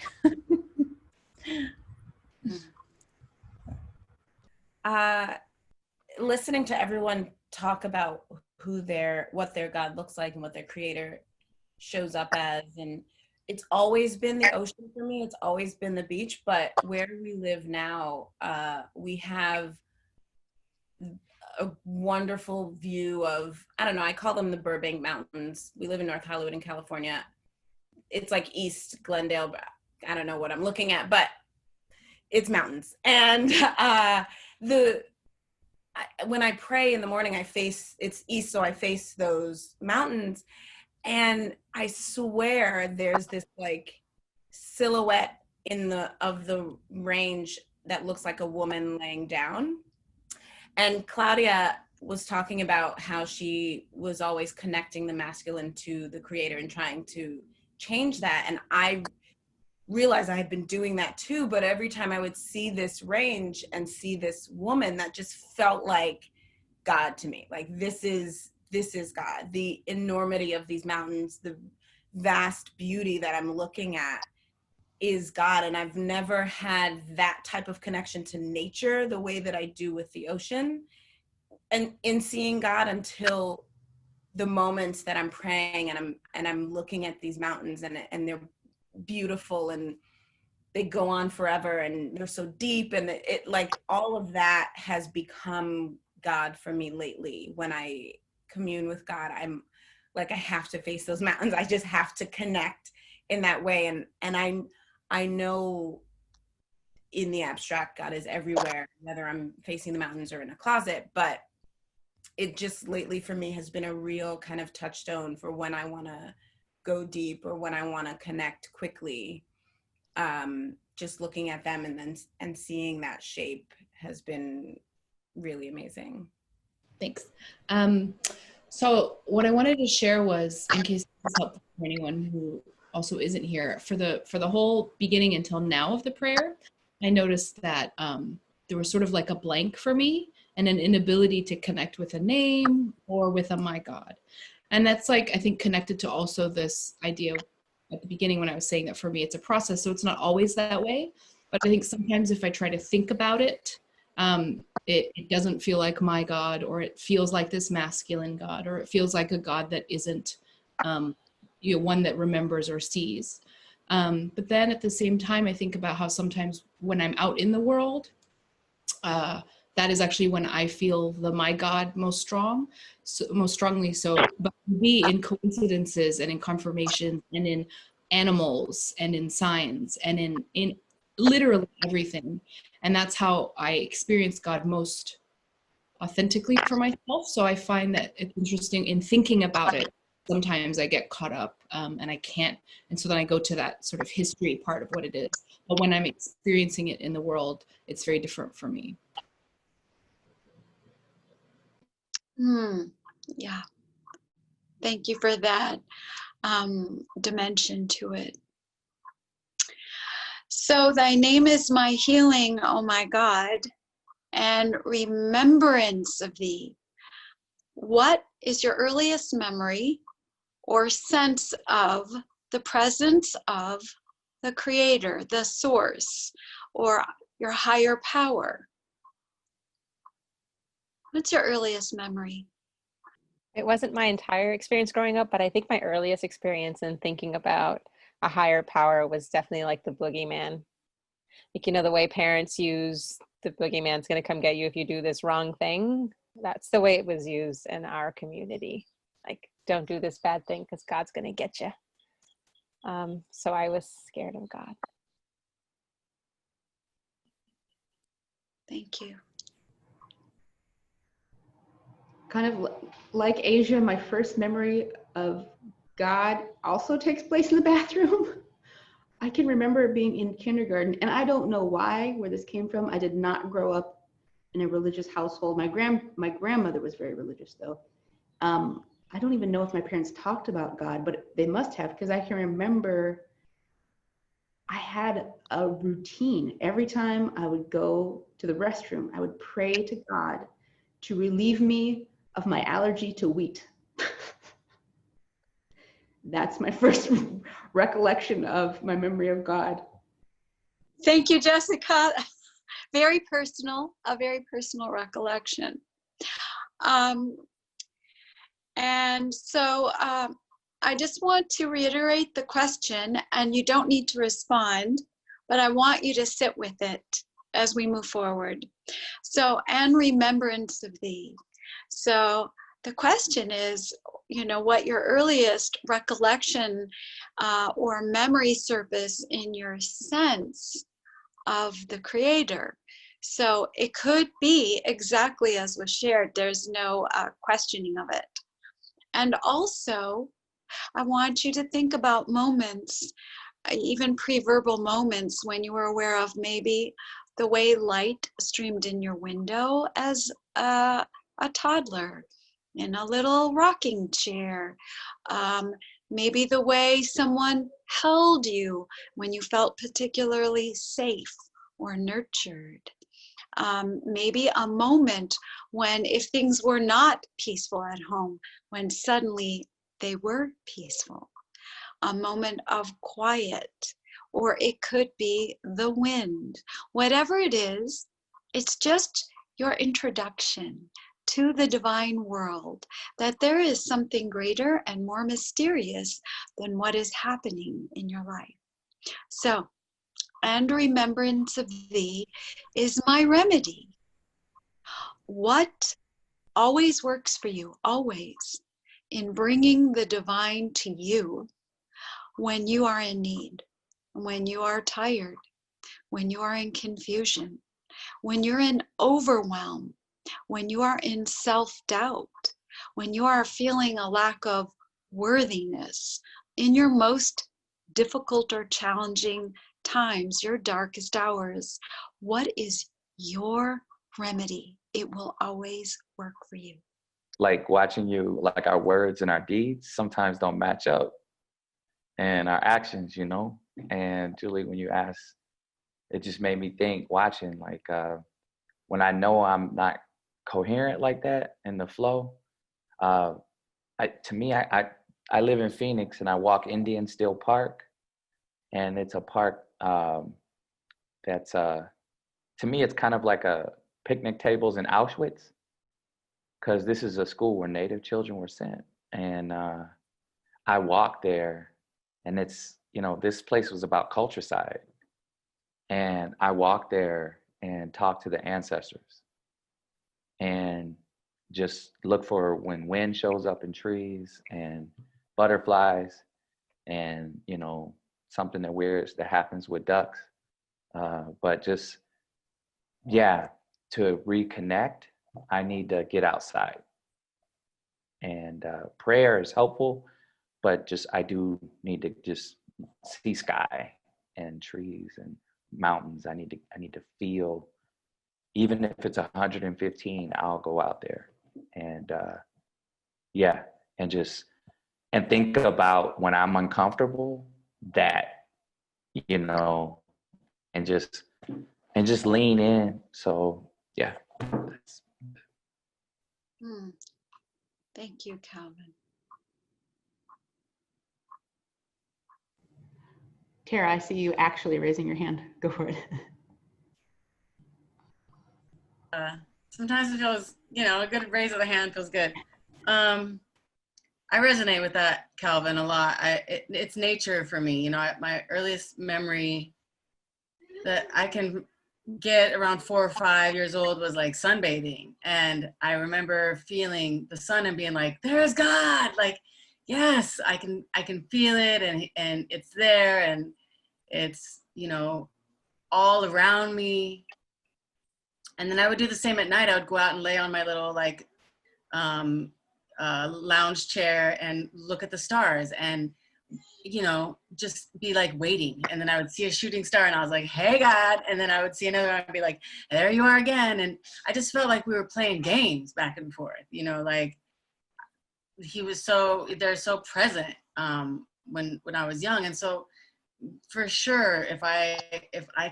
Listening to everyone talk about what their God looks like and what their creator shows up as, and it's always been the ocean for me. It's always been the beach. But where we live now, we have a wonderful view of, I don't know, I call them the Burbank Mountains. We live in North Hollywood in California. It's like East Glendale. I don't know what I'm looking at, but it's mountains. And when I pray in the morning, it's east, so I face those mountains. And I swear there's this like silhouette of the range that looks like a woman laying down. And Claudia was talking about how she was always connecting the masculine to the creator and trying to change that. And I realized I had been doing that too, but every time I would see this range and see this woman, that just felt like God to me. Like this is God. The enormity of these mountains, the vast beauty that I'm looking at is God. And I've never had that type of connection to nature the way that I do with the ocean and in seeing God until the moments that I'm praying and I'm looking at these mountains and they're beautiful and they go on forever and they're so deep, and it like all of that has become God for me lately. When I commune with God, I'm like, I have to face those mountains. I just have to connect in that way. And I know in the abstract, God is everywhere, whether I'm facing the mountains or in a closet, but it just lately for me has been a real kind of touchstone for when I want to go deep or when I want to connect quickly. Just looking at them and seeing that shape has been really amazing. Thanks. So what I wanted to share was, in case this helps for anyone who also isn't here, for the whole beginning until now of the prayer, I noticed that there was sort of like a blank for me and an inability to connect with a name or with a my God. And that's like, I think, connected to also this idea of, at the beginning when I was saying that for me, it's a process. So it's not always that way. But I think sometimes if I try to think about it, it doesn't feel like my God, or it feels like this masculine God, or it feels like a God that isn't one that remembers or sees. But then at the same time, I think about how sometimes when I'm out in the world, that is actually when I feel the my God most strongly. So, but be in coincidences and in confirmation and in animals and in signs and in literally everything. And that's how I experience God most authentically for myself. So I find that it's interesting in thinking about it. Sometimes I get caught up and I can't. And so then I go to that sort of history part of what it is. But when I'm experiencing it in the world, it's very different for me. Yeah. Thank you for that dimension to it. So thy name is my healing, oh my God, and remembrance of thee. What is your earliest memory or sense of the presence of the Creator, the source, or your higher power? What's your earliest memory? It wasn't my entire experience growing up, but I think my earliest experience in thinking about a higher power was definitely like the boogeyman. Like, you know, the way parents use the boogeyman's going to come get you if you do this wrong thing. That's the way it was used in our community. Like, don't do this bad thing because God's going to get you. So I was scared of God. Thank you. Kind of like Asia, my first memory of God also takes place in the bathroom. I can remember being in kindergarten, and I don't know where this came from. I did not grow up in a religious household. My grandmother was very religious, though. I don't even know if my parents talked about God, but they must have, because I can remember I had a routine. Every time I would go to the restroom, I would pray to God to relieve me of my allergy to wheat. That's my first recollection of my memory of God. Thank you, Jessica. Very personal, a very personal recollection. And so I just want to reiterate the question, and you don't need to respond, but I want you to sit with it as we move forward. So, and remembrance of thee. So the question is, you know, what your earliest recollection or memory surface in your sense of the Creator. So it could be exactly as was shared. There's no questioning of it. And also, I want you to think about moments, even pre-verbal moments, when you were aware of maybe the way light streamed in your window as a toddler in a little rocking chair. Maybe the way someone held you when you felt particularly safe or nurtured. Maybe a moment when, if things were not peaceful at home, when suddenly they were peaceful. A moment of quiet, or it could be the wind. Whatever it is, it's just your introduction to the divine world, that there is something greater and more mysterious than what is happening in your life. So, and remembrance of thee is my remedy. What always works for you, always, in bringing the divine to you when you are in need, when you are tired, when you are in confusion, when you're in overwhelm, when you are in self-doubt, when you are feeling a lack of worthiness, in your most difficult or challenging times, your darkest hours, what is your remedy? It will always work for you. Like watching you, like our words and our deeds sometimes don't match up, and our actions, you know. And Julie, when you asked, it just made me think, watching, like when I know I'm not coherent like that in the flow, I live in Phoenix, and I walk Indian Still Park, and it's a park that's to me, it's kind of like a picnic tables in Auschwitz, because this is a school where Native children were sent. And I walked there, and it's, you know, this place was about culture-side. And I walked there and talked to the ancestors and just look for when wind shows up in trees and butterflies and, you know, something that happens with ducks. But just to reconnect, I need to get outside. And prayer is helpful, but I do need to just see sky and trees and mountains. I need to feel, even if it's 115, I'll go out there and and think about when I'm uncomfortable, that, and just lean in. So yeah. Thank you, Calvin. Tara, I see you actually raising your hand. Go for it. Sometimes it feels, a good raise of the hand feels good. I resonate with that, Calvin, a lot. It's nature for me. My earliest memory that I can get around 4 or 5 years old was like sunbathing. And I remember feeling the sun and being like, there's God. Like, yes, I can feel it, and it's there, and it's, all around me. And then I would do the same at night. I would go out and lay on my little lounge chair and look at the stars and, just be like waiting. And then I would see a shooting star and I was like, hey, God. And then I would see another one and be like, there you are again. And I just felt like we were playing games back and forth, like they're so present when I was young. And so for sure, if I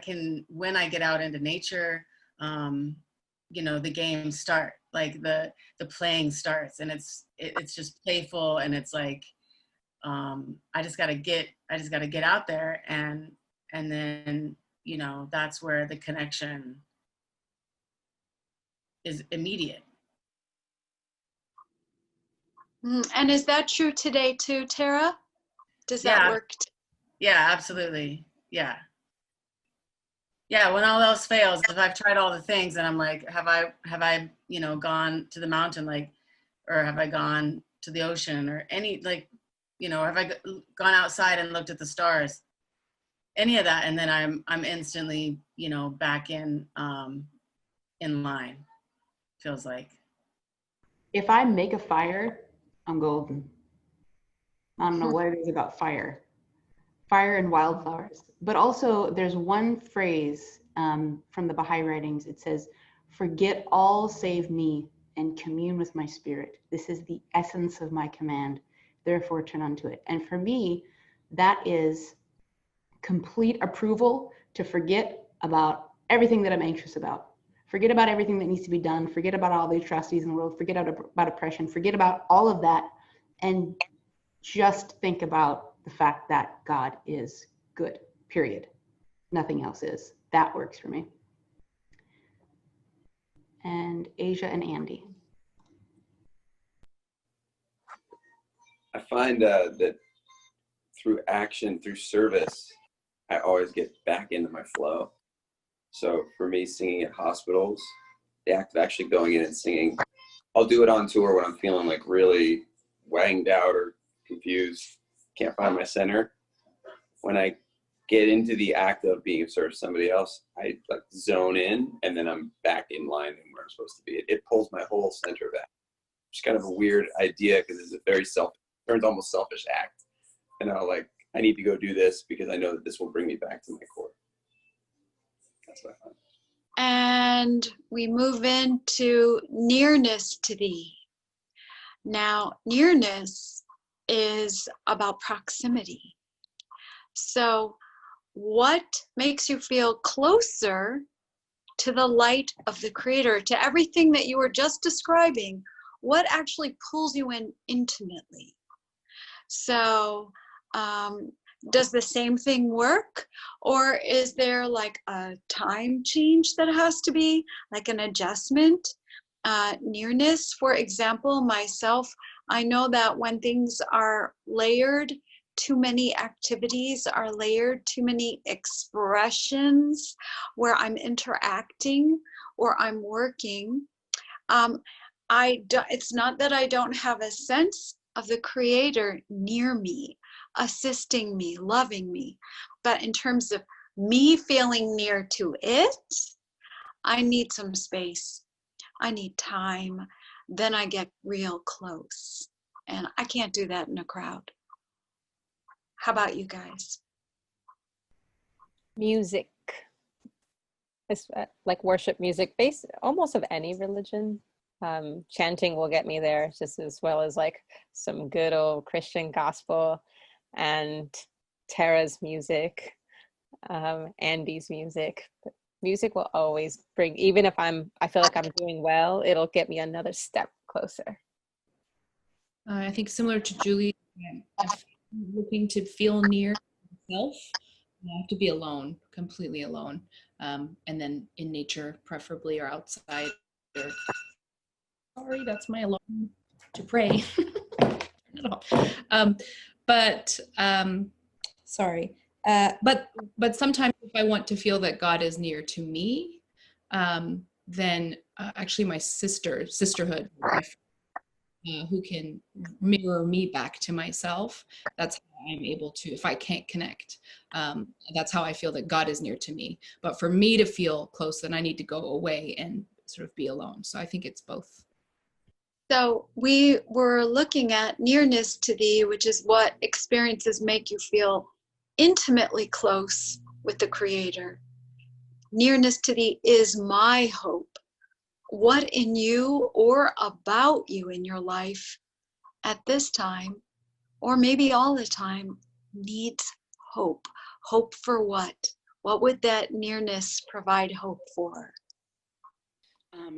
can, when I get out into nature, the games start, like the playing starts, and it's just playful, and it's like I just gotta get out there, and then that's where the connection is immediate. And is that true today too, Tara? Does that work? Yeah, absolutely. Yeah, when all else fails, if I've tried all the things and I'm like, have I gone to the mountain, like, or have I gone to the ocean, or any, like, have I gone outside and looked at the stars, any of that, and then I'm instantly, back in line, feels like. If I make a fire, I'm golden. I don't know what it is about fire and wildflowers. But also there's one phrase from the Baha'i writings. It says, forget all save me and commune with my spirit. This is the essence of my command. Therefore turn unto it. And for me, that is complete approval to forget about everything that I'm anxious about. Forget about everything that needs to be done. Forget about all the atrocities in the world. Forget about oppression. Forget about all of that. And just think about the fact that God is good, period. Nothing else is. That works for me. And Asia and Andy. I find that through action, through service, I always get back into my flow. So for me, singing at hospitals, the act of actually going in and singing, I'll do it on tour when I'm feeling like really wanged out or confused, can't find my center. When I get into the act of being of service to somebody else, I like zone in, and then I'm back in line and where I'm supposed to be. It pulls my whole center back. It's kind of a weird idea because it's a very turns almost selfish act. And I need to go do this because I know that this will bring me back to my core. That's what I find. And we move into nearness to thee. Now, nearness is about proximity. So what makes you feel closer to the light of the Creator, to everything that you were just describing? What actually pulls you in intimately? So does the same thing work, or is there like a time change that has to be, like an adjustment? Nearness, for example, myself, I know that when things are layered, too many activities are layered, too many expressions where I'm interacting or I'm working. It's not that I don't have a sense of the Creator near me, assisting me, loving me, but in terms of me feeling near to it, I need some space. I need time. Then I get real close. And I can't do that in a crowd. How about you guys? Music. It's like worship music, based almost of any religion. Chanting will get me there, just as well as like some good old Christian gospel and Tara's music, Andy's music. But music will always bring, even if I feel like I'm doing well, it'll get me another step closer. I think similar to Julie, if I'm looking to feel near myself, I have to be alone, completely alone. And then in nature, preferably, or outside. Sorry, that's my alarm to pray. Sorry. But sometimes if I want to feel that God is near to me, then actually my sisterhood, who can mirror me back to myself, that's how I'm able to, if I can't connect, that's how I feel that God is near to me. But for me to feel close, then I need to go away and sort of be alone. So I think it's both. So we were looking at nearness to thee, which is what experiences make you feel intimately close with the Creator. Nearness to thee is my hope. What in you or about you in your life at this time, or maybe all the time, needs hope? Hope for what? What would that nearness provide hope for?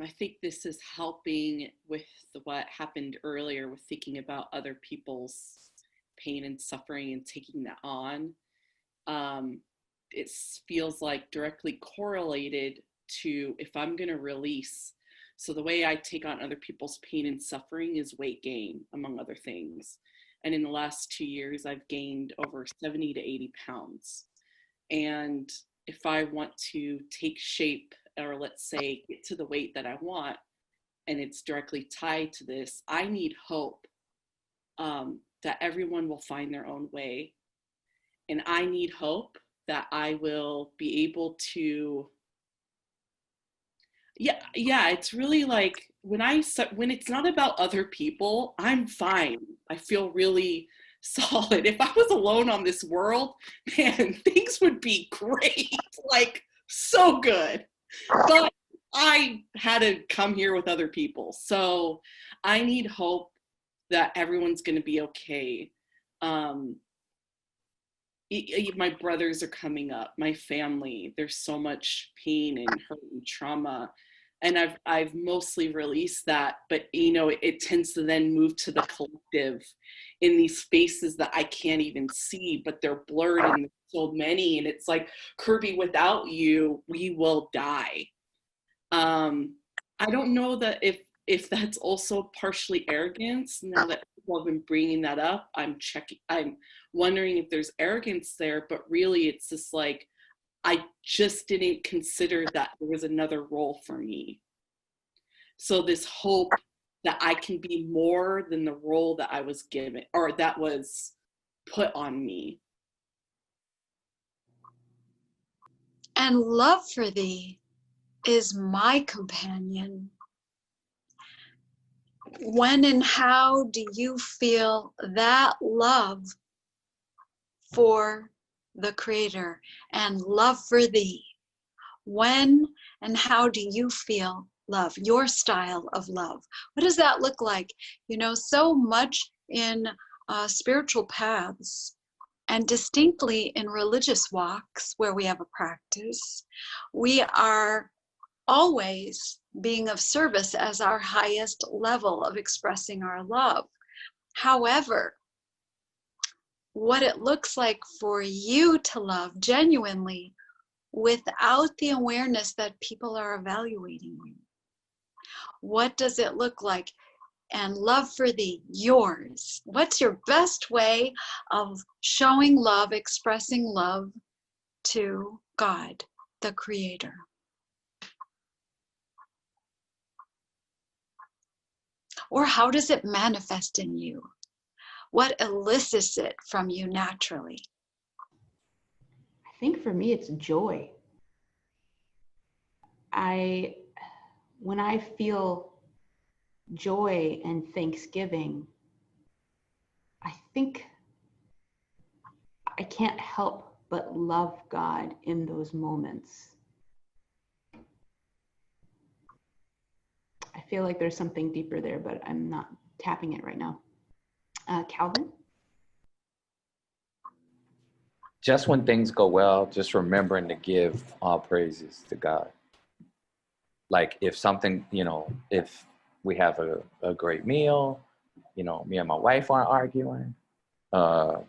I think this is helping with what happened earlier with thinking about other people's pain and suffering and taking that on. It feels like directly correlated to if I'm going to release. So the way I take on other people's pain and suffering is weight gain, among other things. And in the last 2 years, I've gained over 70 to 80 pounds. And if I want to take shape, or let's say get to the weight that I want, and it's directly tied to this, I need hope that everyone will find their own way. And I need hope that I will be able to, it's really like when it's not about other people, I'm fine. I feel really solid. If I was alone on this world, man, things would be great, like so good. But I had to come here with other people. So I need hope that everyone's going to be okay. My brothers are coming up, my family, there's so much pain and hurt and trauma. And I've mostly released that, but it tends to then move to the collective in these spaces that I can't even see, but they're blurred and so many. And it's like, Kirby, without you, we will die. I don't know that if that's also partially arrogance. Now that people have been bringing that up, I'm wondering if there's arrogance there, but really it's just like, I just didn't consider that there was another role for me. So this hope that I can be more than the role that I was given or that was put on me. And love for thee is my companion. When and how do you feel that love for the Creator and love for thee? When and how do you feel love, your style of love? What does that look like? So much in spiritual paths and distinctly in religious walks where we have a practice, we are always being of service as our highest level of expressing our love. However, what it looks like for you to love genuinely without the awareness that people are evaluating you. What does it look like? And love for thee, yours. What's your best way of showing love, expressing love to God, the Creator? Or how does it manifest in you? What elicits it from you naturally? I think for me, it's joy. when I feel joy and thanksgiving, I think I can't help but love God in those moments. I feel like there's something deeper there, but I'm not tapping it right now. Calvin? Just when things go well, just remembering to give all praises to God. Like if something, if we have a great meal, me and my wife aren't arguing, I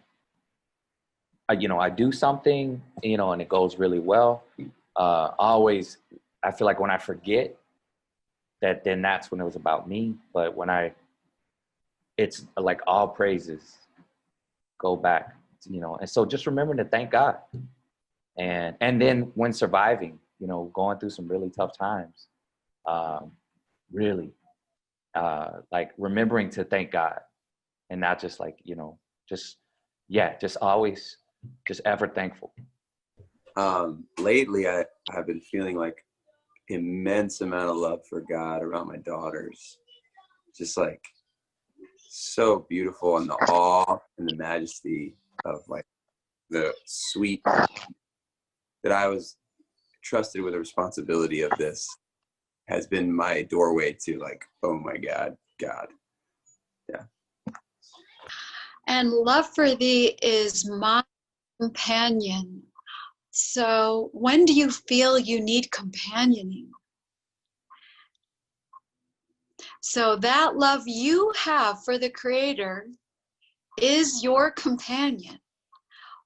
do something, and it goes really well. Always, I feel like when I forget that, then that's when it was about me. But it's like all praises go back, and so just remembering to thank God. And then when surviving, going through some really tough times, really, like remembering to thank God and not just like, just always, just ever thankful. Lately, I've been feeling like immense amount of love for God around my daughters. Just like so beautiful, and the awe and the majesty of like the sweet that I was trusted with the responsibility of this has been my doorway to like, oh my God. Yeah. And love for thee is my companion. So when do you feel you need companioning? So that love you have for the Creator is your companion.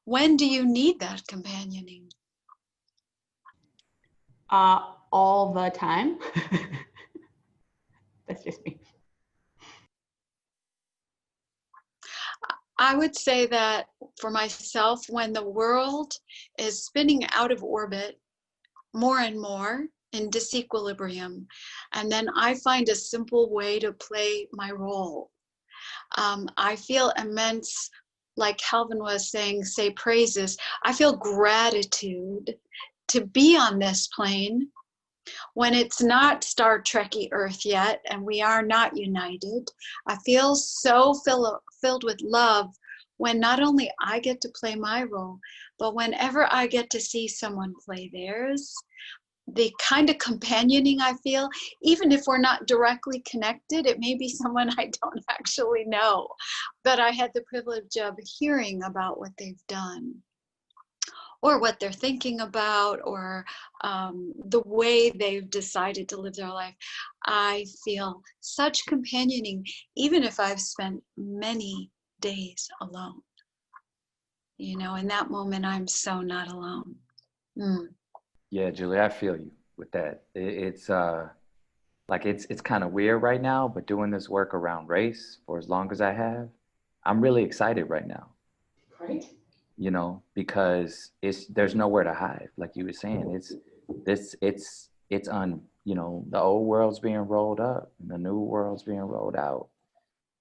When do you need that companioning? All the time. That's just me. I would say that for myself, when the world is spinning out of orbit more and more in disequilibrium, and then I find a simple way to play my role. I feel immense, like Calvin was saying, say praises. I feel gratitude to be on this plane when it's not Star Trekky Earth yet and we are not united. I feel so filled with love when not only I get to play my role, but whenever I get to see someone play theirs, the kind of companioning I feel, even if we're not directly connected, it may be someone I don't actually know, but I had the privilege of hearing about what they've done, or what they're thinking about, or the way they've decided to live their life. I feel such companioning, even if I've spent many days alone. In that moment, I'm so not alone. Yeah, Julie, I feel you with that. It's kind of weird right now, but doing this work around race for as long as I have, I'm really excited right now. Right. Because there's nowhere to hide. Like you were saying, it's on, the old world's being rolled up and the new world's being rolled out.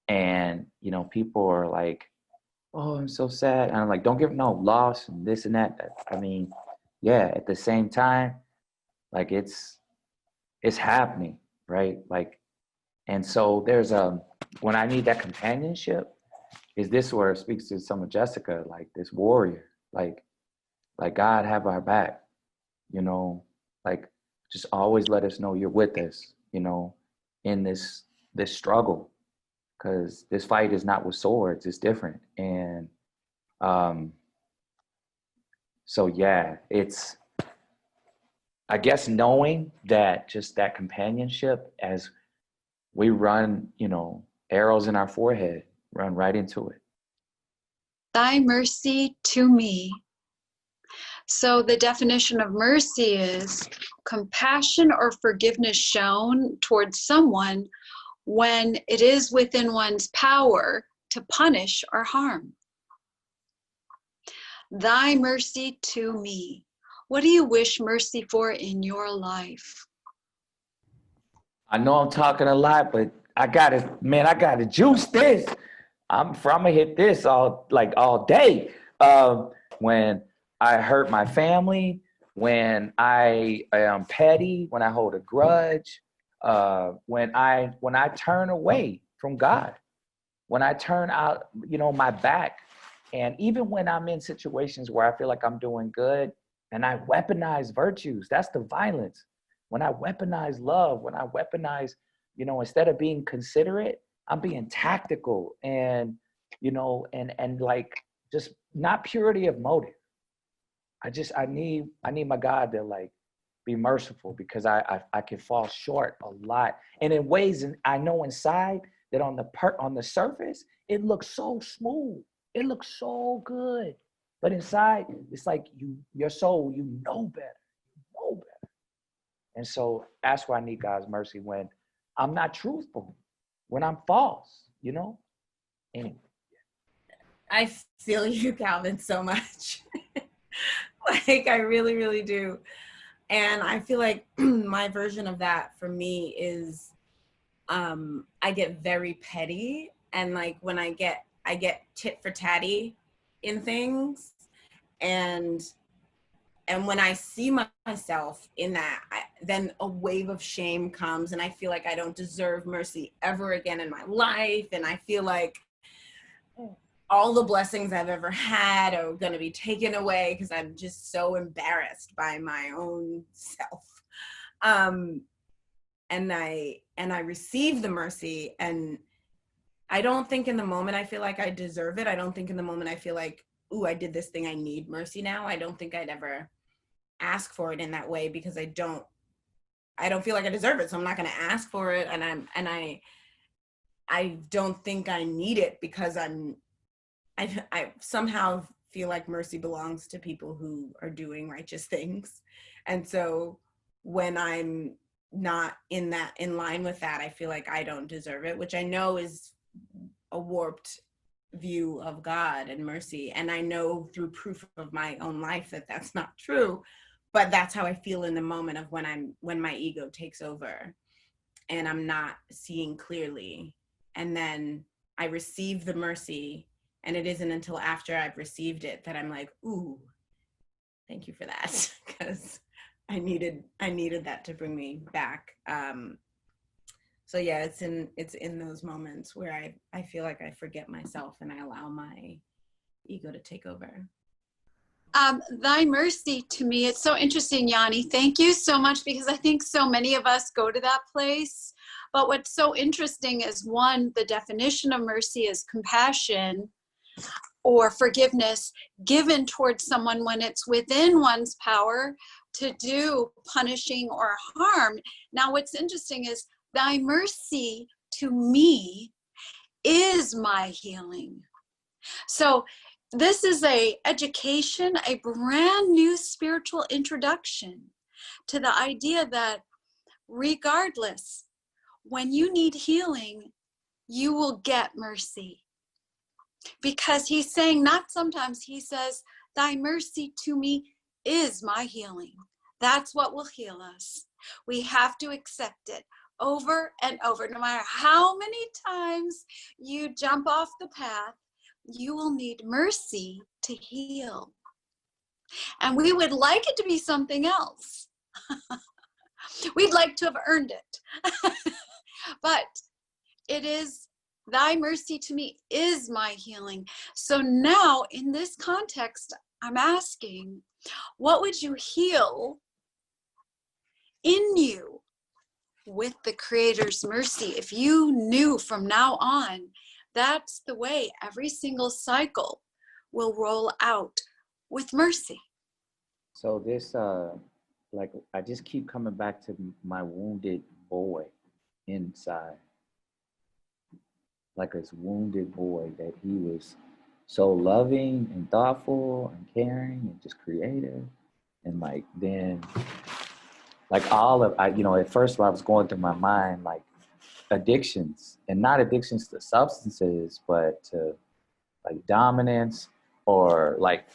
And, people are like, oh, I'm so sad. And I'm like, don't give no loss and this and that. I mean, yeah, at the same time, like it's happening, right? Like, and so there's when I need that companionship, is this where it speaks to some of Jessica, like this warrior, like God have our back, like just always let us know you're with us, in this struggle, because this fight is not with swords, it's different. And so yeah, it's, I guess, knowing that, just that companionship as we run, arrows in our forehead, run right into it. Thy mercy to me. So the definition of mercy is compassion or forgiveness shown towards someone when it is within one's power to punish or harm. Thy mercy to me. What do you wish mercy for in your life? I know I'm talking a lot, but I gotta juice this. I'm gonna hit this all day. When I hurt my family, when I am petty, when I hold a grudge, when I turn away from God, when I turn out, my back. And even when I'm in situations where I feel like I'm doing good and I weaponize virtues, that's the violence. When I weaponize love, when I weaponize, instead of being considerate, I'm being tactical and, and like just not purity of motive. I need my God to like be merciful, because I can fall short a lot. And in ways, and I know inside that on the surface, it looks so smooth. It looks so good. But inside, it's like your soul, better. And so that's why I need God's mercy when I'm not truthful, when I'm false, Anyway. I feel you, Calvin, so much. Like, I really, really do. And I feel like my version of that for me is I get very petty. And like when I get tit for tatty in things. And when I see myself in that, then a wave of shame comes, and I feel like I don't deserve mercy ever again in my life. And I feel like all the blessings I've ever had are going to be taken away because I'm just so embarrassed by my own self. And I receive the mercy, and I don't think in the moment I feel like I deserve it. I don't think in the moment I feel like, ooh, I did this thing, I need mercy now. I don't think I'd ever ask for it in that way, because I don't feel like I deserve it, so I'm not going to ask for it. And I don't think I need it, because I somehow feel like mercy belongs to people who are doing righteous things. And so when I'm not in line with that, I feel like I don't deserve it, which I know is a warped view of God and mercy. And I know through proof of my own life that that's not true, but that's how I feel in the moment of when my ego takes over and I'm not seeing clearly. And then I receive the mercy, and it isn't until after I've received it that I'm like, ooh, thank you for that, because I needed that to bring me back. So yeah, it's in those moments where I feel like I forget myself and I allow my ego to take over. Thy mercy to me, it's so interesting, Yanni. Thank you so much, because I think so many of us go to that place. But what's so interesting is, one, the definition of mercy is compassion or forgiveness given towards someone when it's within one's power to do punishing or harm. Now, what's interesting is thy mercy to me is my healing. So this is a education, a brand new spiritual introduction to the idea that regardless, when you need healing, you will get mercy. Because he's saying, not sometimes, he says, thy mercy to me is my healing. That's what will heal us. We have to accept it over and over. No matter how many times you jump off the path, you will need mercy to heal. And we would like it to be something else. We'd like to have earned it. But it is, thy mercy to me is my healing. So now in this context, I'm asking, what would you heal in you with the Creator's mercy? If you knew from now on, that's the way every single cycle will roll out, with mercy. So this, like, I just keep coming back to my wounded boy inside. Like this wounded boy, that he was so loving and thoughtful and caring and just creative. And like, then, like all of, at first when I was going through my mind, like addictions, and not addictions to substances, but to like dominance, or like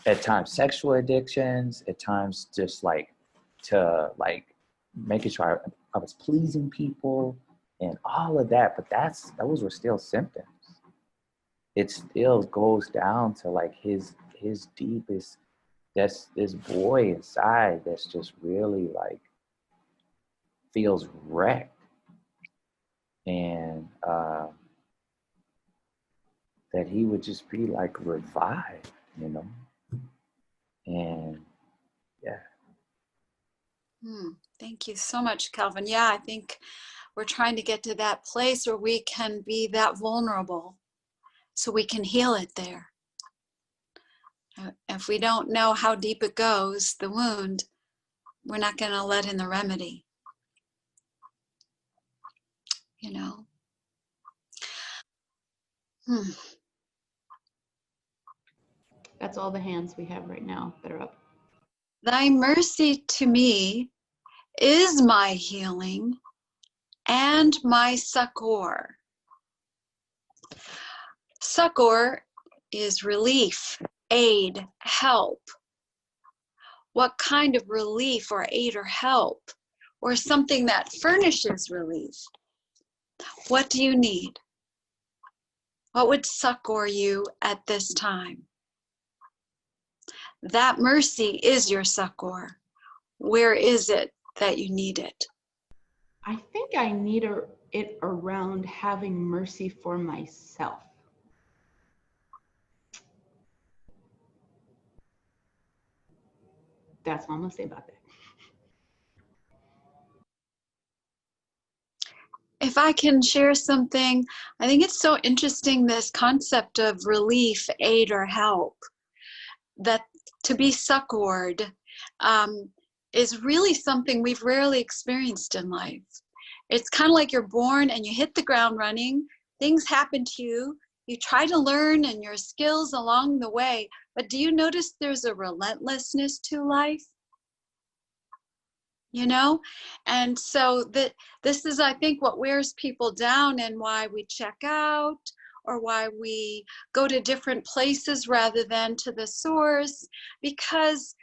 at times sexual addictions, at times just like to like making sure I was pleasing people and all of that. But those were still symptoms. It still goes down to like his deepest that's this boy inside that's just really like feels wrecked, and that he would just be like revived, you know. And yeah. Thank you so much, Calvin. Yeah, I think we're trying to get to that place where we can be that vulnerable so we can heal it there. If we don't know how deep it goes, the wound, we're not going to let in the remedy, you know. That's all the hands we have right now that are up. Thy mercy to me is my healing and my succor. Succor is relief, aid, help. What kind of relief or aid or help, or something that furnishes relief? What do you need? What would succor you at this time? That mercy is your succor. Where is it that you need it? I think I need it around having mercy for myself. That's all I'm going to say about that. If I can share something, I think it's so interesting, this concept of relief, aid, or help, that to be succored is really something we've rarely experienced in life. It's kind of like you're born and you hit the ground running, things happen to you, you try to learn and your skills along the way, but do you notice there's a relentlessness to life? You know, and so this is, I think, what wears people down and why we check out or why we go to different places rather than to the source, because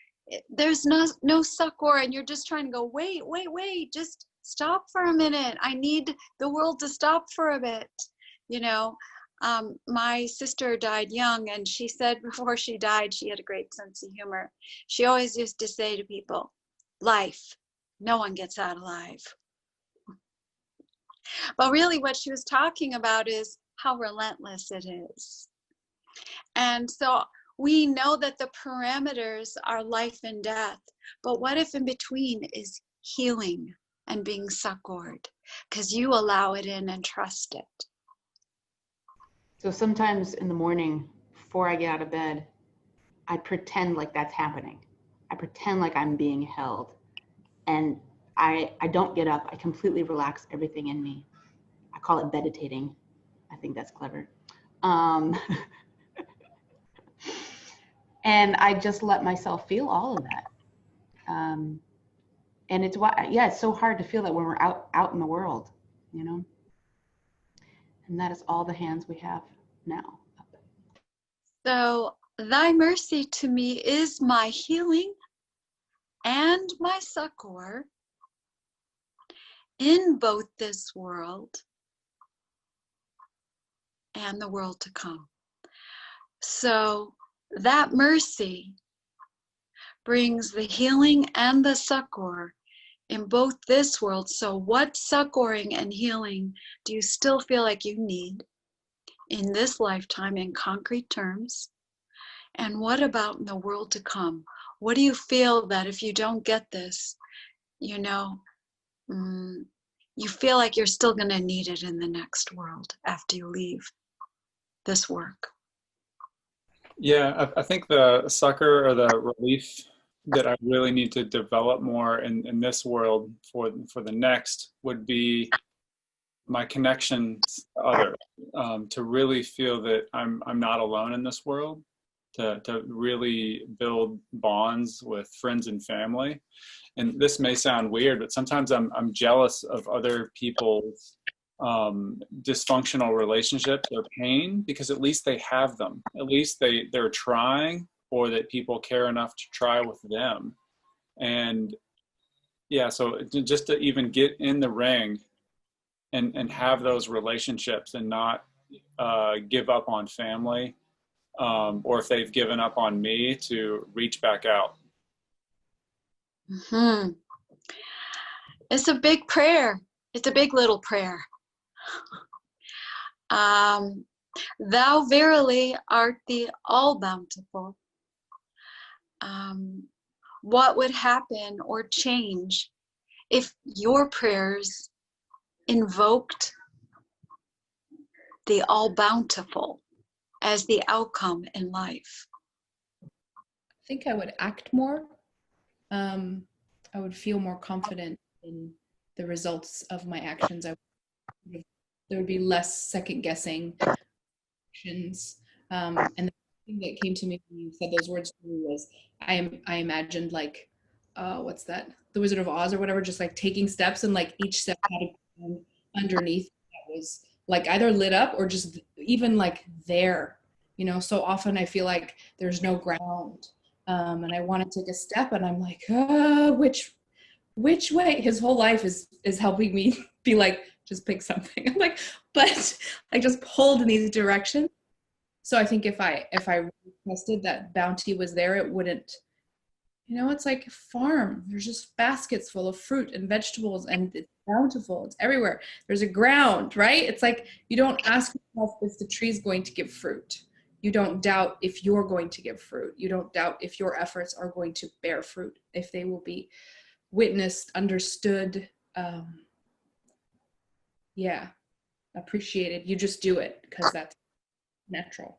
there's no succor and you're just trying to go, wait, just stop for a minute. I need the world to stop for a bit. You know, my sister died young, and she said before she died, she had a great sense of humor. She always used to say to people, life, no one gets out alive. But really what she was talking about is how relentless it is. And so we know that the parameters are life and death, but what if in between is healing and being succored? Because you allow it in and trust it. So sometimes in the morning, before I get out of bed, I pretend like that's happening. I pretend like I'm being held. And I don't get up. I completely relax everything in me. I call it meditating. I think that's clever. And I just let myself feel all of that. And it's why, yeah, it's so hard to feel that when we're out in the world, you know. And that is all the hands we have now. So thy mercy to me is my healing and my succor in both this world and the world to come. So that mercy brings the healing and the succor in both this world. So what succoring and healing do you still feel like you need in this lifetime in concrete terms? And what about in the world to come? What do you feel that if you don't get this, you know, you feel like you're still going to need it in the next world after you leave this work? Yeah, I think the succor or the relief that I really need to develop more in this world for the next would be my connection to others, to really feel that I'm not alone in this world, to really build bonds with friends and family. And this may sound weird, but sometimes I'm jealous of other people's dysfunctional relationships or pain, because at least they have them. At least they're trying, or that people care enough to try with them. And yeah, so just to even get in the ring and have those relationships and not give up on family or if they've given up on me, to reach back out. Mm-hmm. It's a big prayer. It's a big little prayer. Thou verily art the all-bountiful. What would happen or change if your prayers invoked the all-bountiful as the outcome in life? I think I would act more. I would feel more confident in the results of my actions. There would be less second guessing actions. And the thing that came to me when you said those words to me was I imagined like, what's that? The Wizard of Oz or whatever, just like taking steps, and like each step had a ground underneath that was like either lit up or just even like there, you know. So often I feel like there's no ground, and I want to take a step and I'm like, which way? His whole life is helping me be like, just pick something. I'm like, but I just pulled in these directions. So I think if I requested that bounty was there, it wouldn't, you know, it's like a farm. There's just baskets full of fruit and vegetables, and it's bountiful. It's everywhere. There's a ground, right? It's like you don't ask yourself if the tree's going to give fruit. You don't doubt if you're going to give fruit. You don't doubt if your efforts are going to bear fruit, if they will be witnessed, understood, appreciated. You just do it because that's natural.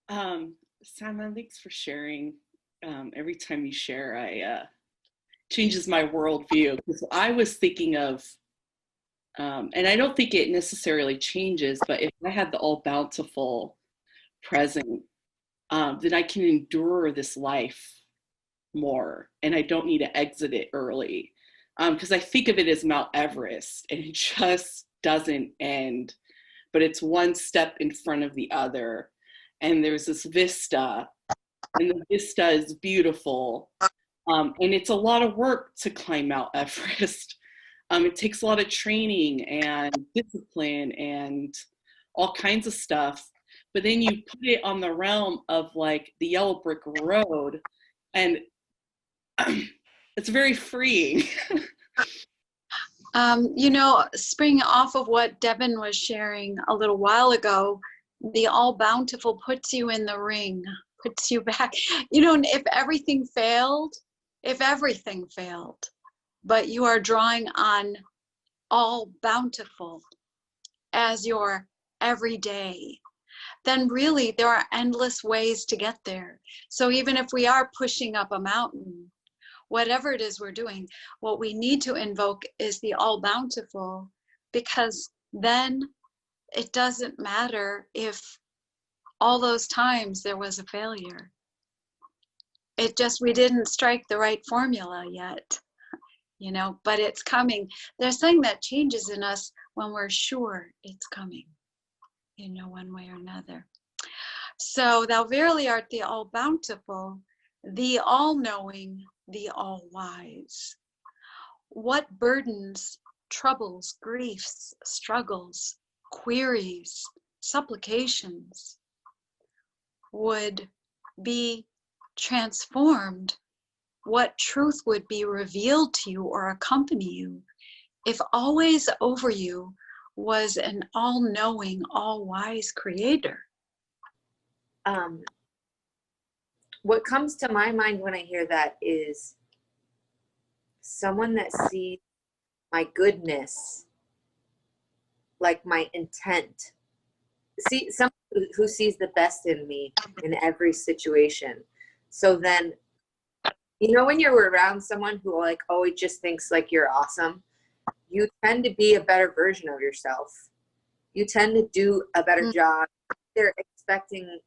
Simon, thanks for sharing. Every time you share, changes my worldview, because I was thinking of, and I don't think it necessarily changes, but if I had the all-bountiful present, then I can endure this life more, and I don't need to exit it early, because I think of it as Mount Everest, and it just doesn't end, but it's one step in front of the other, and there's this vista, and the vista is beautiful, and it's a lot of work to climb Mount Everest. It takes a lot of training and discipline and all kinds of stuff, but then you put it on the realm of like the yellow brick road, and it's very freeing. You know, springing off of what Devin was sharing a little while ago, the all-bountiful puts you in the ring, puts you back. You know, if everything failed, but you are drawing on all-bountiful as your everyday, then really there are endless ways to get there. So even if we are pushing up a mountain, whatever it is we're doing, what we need to invoke is the all-bountiful, because then it doesn't matter if all those times there was a failure. It just, we didn't strike the right formula yet, you know, but it's coming. There's something that changes in us when we're sure it's coming, you know, one way or another. So thou verily art the all-bountiful, the all-knowing, the all-wise. What burdens, troubles, griefs, struggles, queries, supplications would be transformed? What truth would be revealed to you or accompany you if always over you was an all-knowing, all-wise creator? What comes to my mind when I hear that is someone that sees my goodness, like my intent. See, someone who sees the best in me in every situation. So then, you know, when you're around someone who like always just thinks like you're awesome, you tend to be a better version of yourself. You tend to do a better job. They're expecting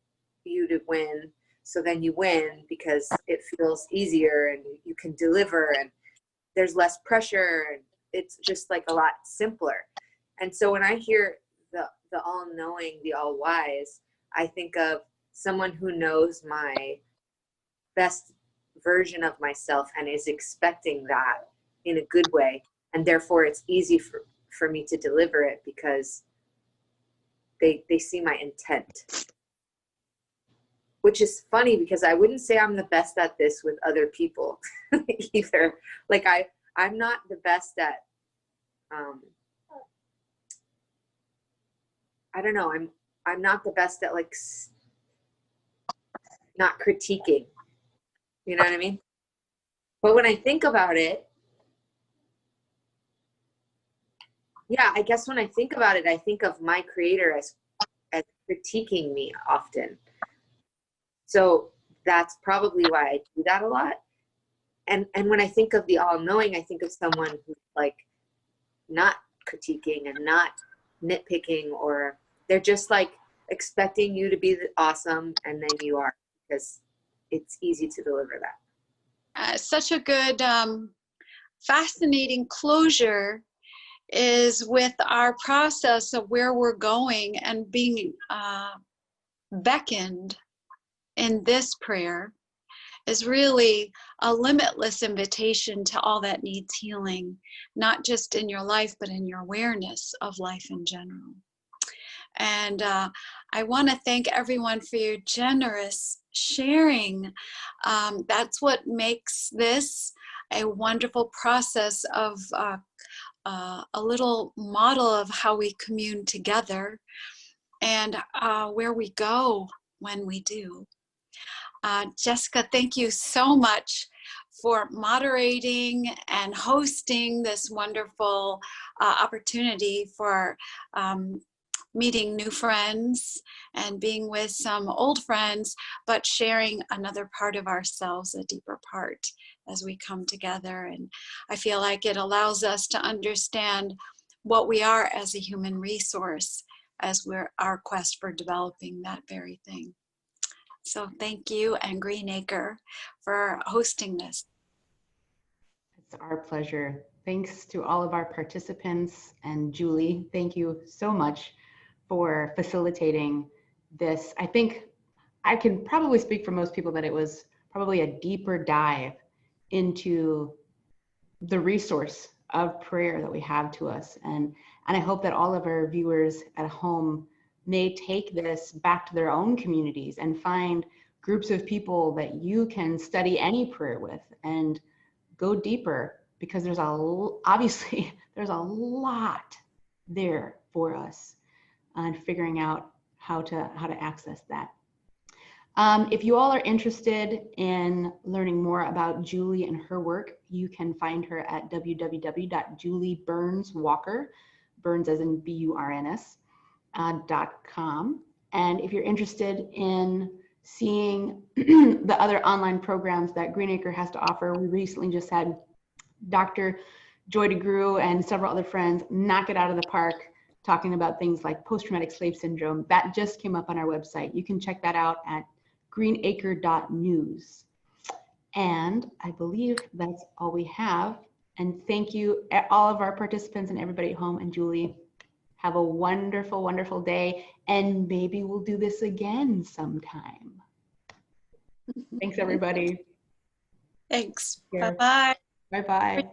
you to win, so then you win because it feels easier and you can deliver and there's less pressure and it's just like a lot simpler. And so when I hear the all-knowing, the all-wise, I think of someone who knows my best version of myself and is expecting that in a good way, and therefore it's easy for me to deliver it because they see my intent. which is funny because I wouldn't say I'm the best at this with other people either. Like I'm not the best at, I don't know. I'm not the best at like not critiquing, you know what I mean? But when I think about it, yeah, I guess when I think about it, I think of my creator as critiquing me often. So that's probably why I do that a lot. And when I think of the all-knowing, I think of someone who's like not critiquing and not nitpicking, or they're just like expecting you to be awesome, and then you are, because it's easy to deliver that. Such a good, fascinating closure is with our process of where we're going and being beckoned in this prayer is really a limitless invitation to all that needs healing, not just in your life, but in your awareness of life in general. And I want to thank everyone for your generous sharing. That's what makes this a wonderful process of a little model of how we commune together and where we go when we do. Jessica, thank you so much for moderating and hosting this wonderful opportunity for meeting new friends and being with some old friends, but sharing another part of ourselves, a deeper part, as we come together. And I feel like it allows us to understand what we are as a human resource as our quest for developing that very thing. So thank you, and Greenacre, for hosting this. It's our pleasure. Thanks to all of our participants, and Julie, thank you so much for facilitating this. I think I can probably speak for most people that it was probably a deeper dive into the resource of prayer that we have to us. And I hope that all of our viewers at home may take this back to their own communities and find groups of people that you can study any prayer with and go deeper, because there's obviously there's a lot there for us, and figuring out how to access that. If you all are interested in learning more about Julie and her work, you can find her at www.julieburnswalker, Burns as in B-U-R-N-S, .com. And if you're interested in seeing the other online programs that Greenacre has to offer, we recently just had Dr. Joy DeGruy and several other friends knock it out of the park talking about things like post-traumatic slave syndrome. That just came up on our website. You can check that out at greenacre.news. And I believe that's all we have. And thank you, all of our participants and everybody at home. And Julie, have a wonderful, wonderful day. And maybe we'll do this again sometime. Thanks, everybody. Thanks. Bye-bye. Bye-bye.